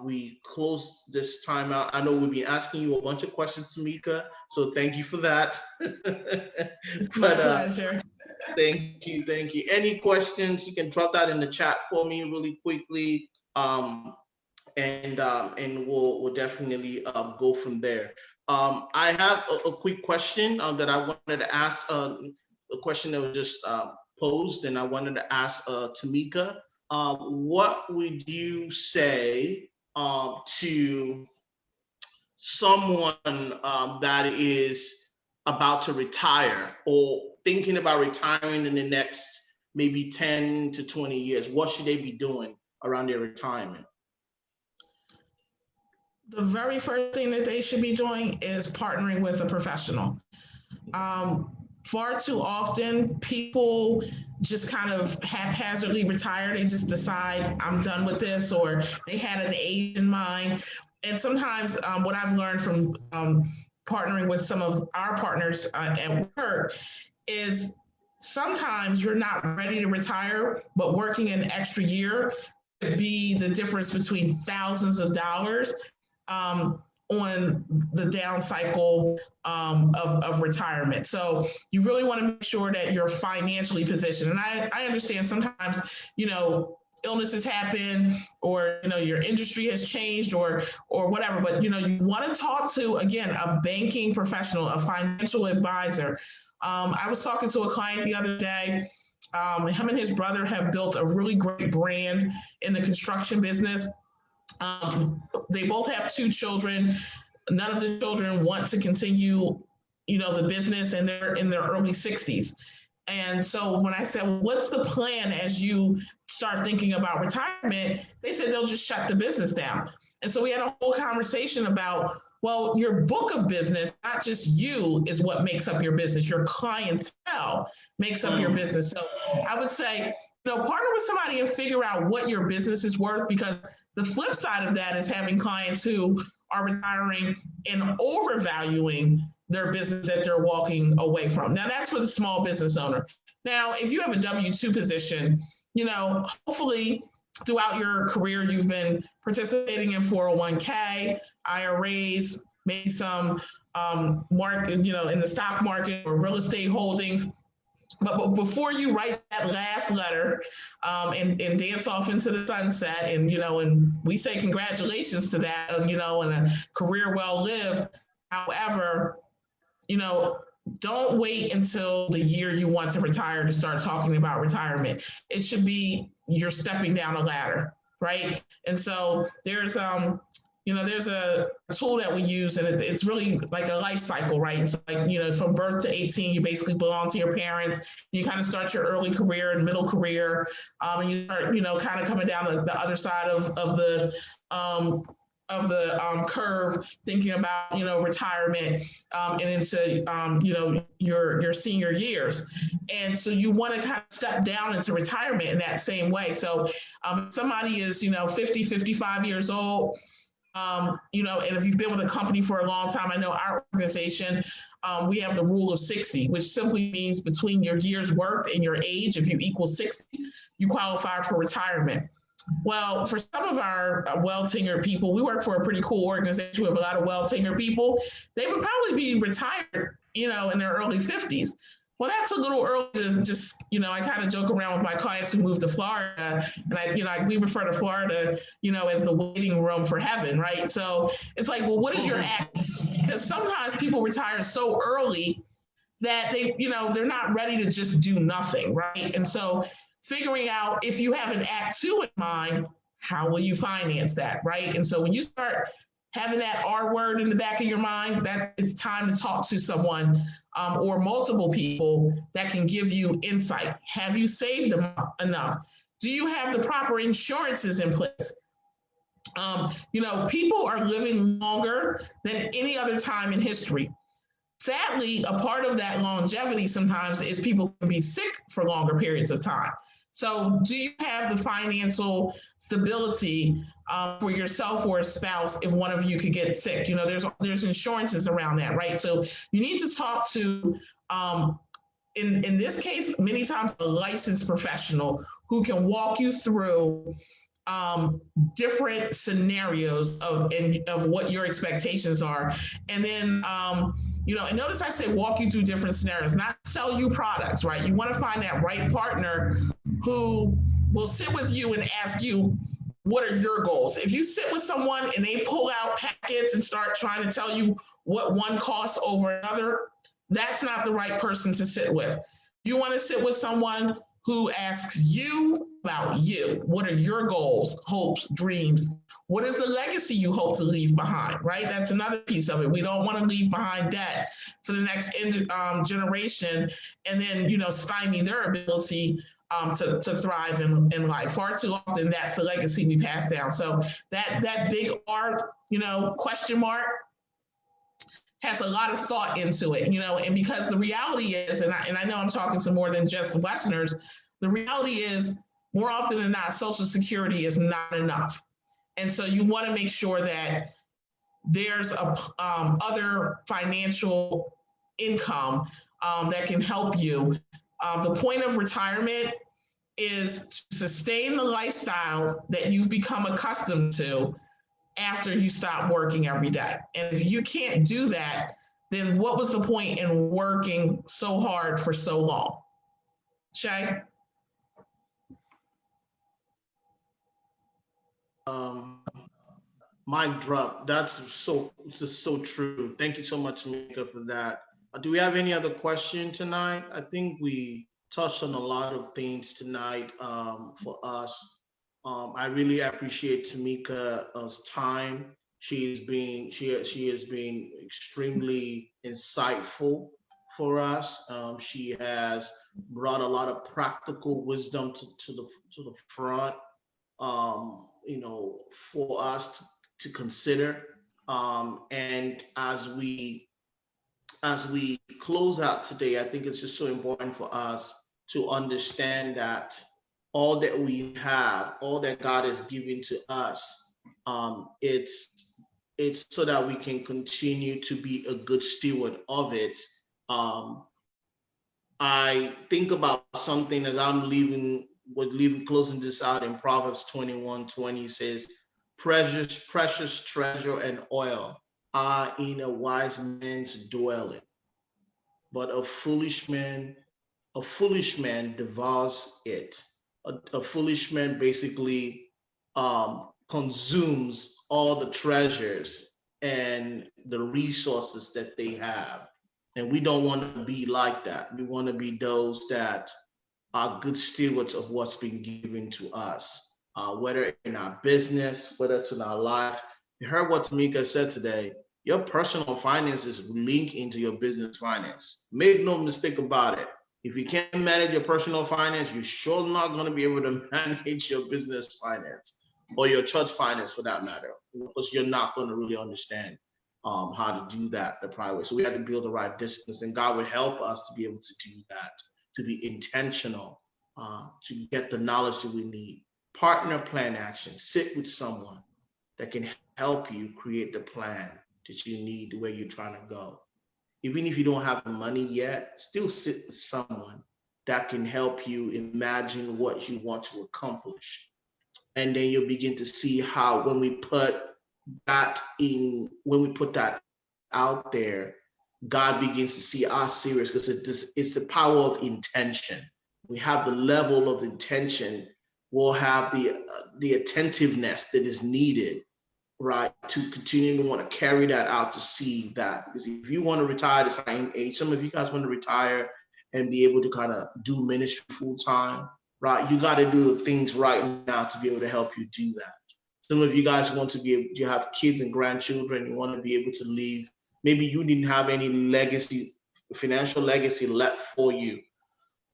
we close this time out. I know we've been asking you a bunch of questions, Tameka, so thank you for that. It's my pleasure. Thank you. Any questions, you can drop that in the chat for me really quickly, and we'll definitely go from there. I have a quick question that I wanted to ask, a question that was just posed, and I wanted to ask Tameka. What would you say to someone that is about to retire or thinking about retiring in the next maybe 10 to 20 years? What should they be doing around their retirement? The very first thing that they should be doing is partnering with a professional. Far too often, people just kind of haphazardly retire. They just decide, I'm done with this, or they had an age in mind. And sometimes what I've learned from partnering with some of our partners at work is sometimes you're not ready to retire, but working an extra year could be the difference between thousands of dollars on the down cycle of retirement. So you really want to make sure that you're financially positioned. And I understand sometimes, illnesses happen, or, your industry has changed or whatever, but, you want to talk to, again, a banking professional, a financial advisor. I was talking to a client the other day. Him and his brother have built a really great brand in the construction business. They both have 2 children. None of the children want to continue, the business, and they're in their early 60s. And so when I said, what's the plan as you start thinking about retirement? They said they'll just shut the business down. And so we had a whole conversation about, well, your book of business, not just you, is what makes up your business. Your clientele makes up your business. So I would say, partner with somebody and figure out what your business is worth, because the flip side of that is having clients who are retiring and overvaluing their business that they're walking away from. Now that's for the small business owner. Now, if you have a W-2 position, hopefully throughout your career, you've been participating in 401k, IRAs, maybe some market, in the stock market or real estate holdings. But before you write that last letter and dance off into the sunset, and we say congratulations to that, and a career well lived. However, don't wait until the year you want to retire to start talking about retirement. It should be you're stepping down a ladder, right? And so there's there's a tool that we use, and it's really like a life cycle, right? It's like, from birth to 18, you basically belong to your parents. You kind of start your early career and middle career, and you start, kind of coming down the other side of the curve, thinking about, retirement and into, your senior years. And so you want to kind of step down into retirement in that same way. So if somebody is, 50, 55 years old, and if you've been with a company for a long time, I know our organization, we have the rule of 60, which simply means between your years worked and your age, if you equal 60, you qualify for retirement. Well, for some of our well-tenured people, we work for a pretty cool organization with a lot of well-tenured people. They would probably be retired, in their early 50s. Well, that's a little early to just, I kind of joke around with my clients who moved to Florida, and we refer to Florida, as the waiting room for heaven, right? So it's like, well, what is your act? Because sometimes people retire so early that they're not ready to just do nothing, right? And so figuring out if you have an act 2 in mind, how will you finance that, right? And so when you start having that R word in the back of your mind, that it's time to talk to someone or multiple people that can give you insight. Have you saved enough? Do you have the proper insurances in place? People are living longer than any other time in history. Sadly, a part of that longevity sometimes is people can be sick for longer periods of time. So do you have the financial stability for yourself or a spouse if one of you could get sick? There's insurances around that, right? So you need to talk to, in this case, many times a licensed professional who can walk you through different scenarios of what your expectations are. And then, and notice I say walk you through different scenarios, not sell you products, right? You want to find that right partner who will sit with you and ask you, what are your goals? If you sit with someone and they pull out packets and start trying to tell you what one costs over another, that's not the right person to sit with. You want to sit with someone who asks you about you. What are your goals, hopes, dreams? What is the legacy you hope to leave behind, right? That's another piece of it. We don't want to leave behind debt for the next generation and then, stymie their ability to thrive in life. Far too often, that's the legacy we pass down. So that big R, question mark, has a lot of thought into it, and because the reality is, and I know I'm talking to more than just Westerners, the reality is more often than not, Social Security is not enough. And so you want to make sure that there's other financial income that can help you. The point of retirement is to sustain the lifestyle that you've become accustomed to after you stop working every day. And if you can't do that, then what was the point in working so hard for so long? Shay? Mic drop. That's just so true. Thank you so much, Tameka, for that. Do we have any other question tonight? I think we touched on a lot of things tonight for us. I really appreciate Tameka's time. She has been extremely insightful for us. She has brought a lot of practical wisdom to the front, for us to consider. And as we close out today, I think it's just so important for us to understand that all that we have, all that God has given to us, it's so that we can continue to be a good steward of it. Um, I think about something as I'm closing this out in Proverbs 21:20 says, precious treasure and oil are in a wise man's dwelling, but a foolish man devours it. A foolish man basically consumes all the treasures and the resources that they have. And we don't want to be like that. We want to be those that are good stewards of what's been given to us, whether in our business, whether it's in our life. You heard what Tameka said today. Your personal finances link into your business finance. Make no mistake about it. If you can't manage your personal finance, you're sure not going to be able to manage your business finance or your church finance for that matter, because you're not going to really understand how to do that the right way. So we have to build the right disciplines, and God would help us to be able to do that, to be intentional, to get the knowledge that we need. Partner, plan, action. Sit with someone that can help you create the plan that you need, where you're trying to go. Even if you don't have the money yet, still sit with someone that can help you imagine what you want to accomplish. And then you'll begin to see how when we put that out there, God begins to see us serious, because it's the power of intention. We have the level of intention, we'll have the attentiveness that is needed, right, to continue to want to carry that out, to see that. Because if you want to retire at the same age, some of you guys want to retire and be able to kind of do ministry full time, right? You got to do the things right now to be able to help you do that. Some of you guys want to be able to have kids and grandchildren, you want to be able to leave. Maybe you didn't have any legacy, financial legacy left for you,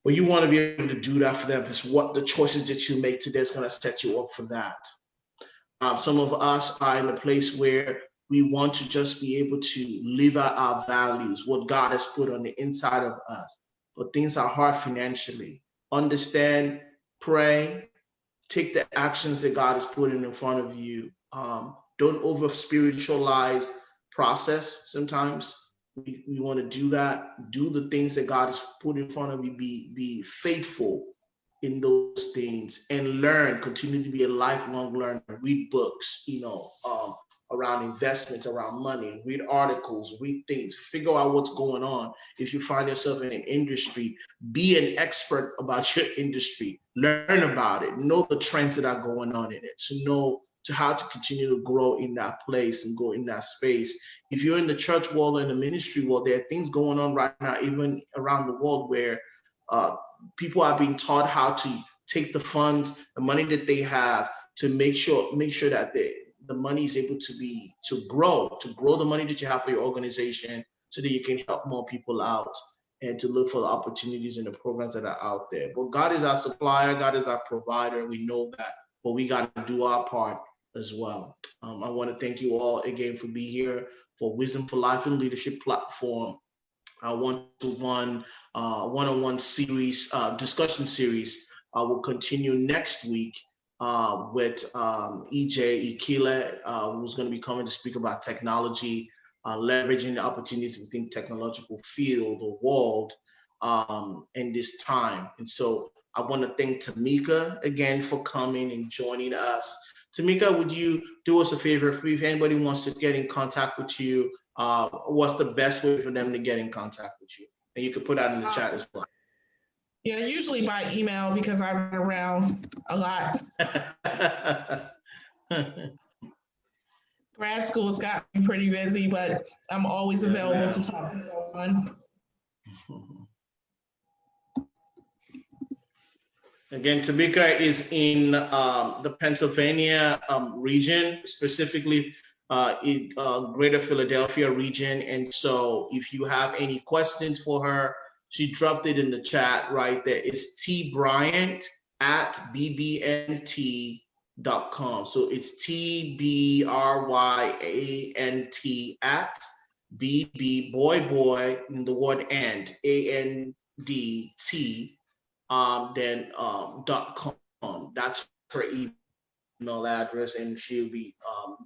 but you want to be able to do that for them. It's what the choices that you make today is going to set you up for that. Some of us are in a place where we want to just be able to live out our values, what God has put on the inside of us. But things are hard financially. Understand, pray, take the actions that God is putting in front of you. Don't over spiritualize process. Sometimes we want to do that. Do the things that God has put in front of you. Be faithful in those things, and learn. Continue to be a lifelong learner. Read books, around investments, around money. Read articles, read things. Figure out what's going on. If you find yourself in an industry, be an expert about your industry. Learn about it. Know the trends that are going on in it. To know to how to continue to grow in that place and go in that space. If you're in the church world or in the ministry world, there are things going on right now, even around the world, where people are being taught how to take the funds, the money that they have, to make sure that the money is able to grow the money that you have for your organization, so that you can help more people out and to look for the opportunities and the programs that are out there. But God is our supplier, God is our provider. We know that, but we got to do our part as well. I want to thank you all again for being here for Wisdom for Life and Leadership platform, one-on-one series, discussion series. Will continue next week with EJ Ikile, who's going to be coming to speak about technology, leveraging the opportunities within technological field or world in this time. And so I want to thank Tameka again for coming and joining us. Tameka, would you do us a favor? If anybody wants to get in contact with you, what's the best way for them to get in contact with you? And you can put that in the chat as well. Yeah, usually by email, because I run around a lot. Grad school's got me pretty busy, but I'm always available to talk to someone. Again, Tameka is in the Pennsylvania region, specifically in Greater Philadelphia region. And so if you have any questions for her, she dropped it in the chat right there. It's tbryant@bbnt.com. So it's TBRYANT boy, and the word and, ANDT. .com. That's her email address, and she'll be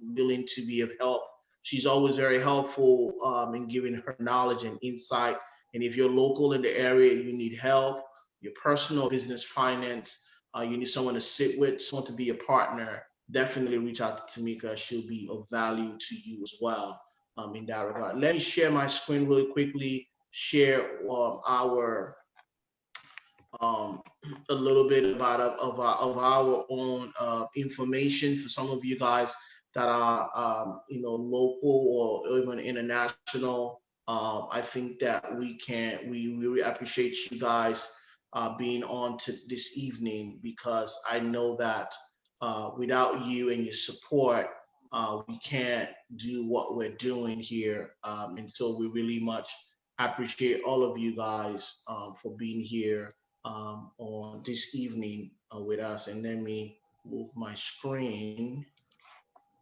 willing to be of help She's always very helpful in giving her knowledge and insight. And if you're local in the area, you need help, your personal business finance, you need someone to sit with, someone to be a partner, definitely reach out to Tameka. She'll be of value to you as well in that regard. Let me share my screen really quickly, share our a little bit about of our own information for some of you guys that are local or even international. I think that we really appreciate you guys being on to this evening, because I know that without you and your support, we can't do what we're doing here. And so we really much appreciate all of you guys for being here on this evening with us. And let me move my screen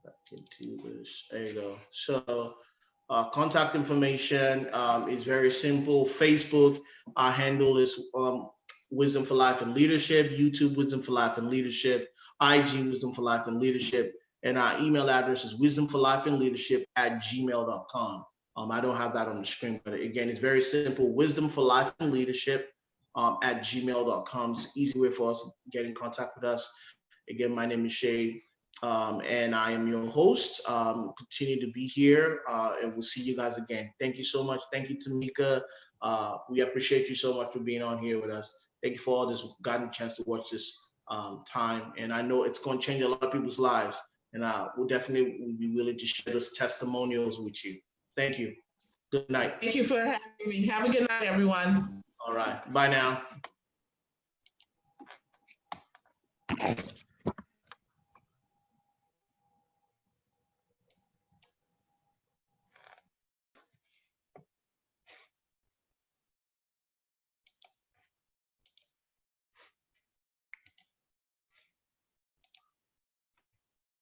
back into this. There you go. So contact information is very simple. Facebook, our handle is Wisdom for Life and Leadership. YouTube, Wisdom for Life and Leadership. IG, Wisdom for Life and Leadership. And our email address is wisdomforlifeandleadership@gmail.com. I don't have that on the screen, but again, it's very simple. Wisdom for Life and Leadership @gmail.com. It's an easy way for us to get in contact with us. Again, my name is Seyi, and I am your host. Continue to be here, and we'll see you guys again. Thank you so much. Thank you, Tameka. We appreciate you so much for being on here with us. Thank you for all this, gotten a chance to watch this time. And I know it's going to change a lot of people's lives. And we'll definitely be willing to share those testimonials with you. Thank you. Good night. Thank you for having me. Have a good night, everyone. All right. Bye now.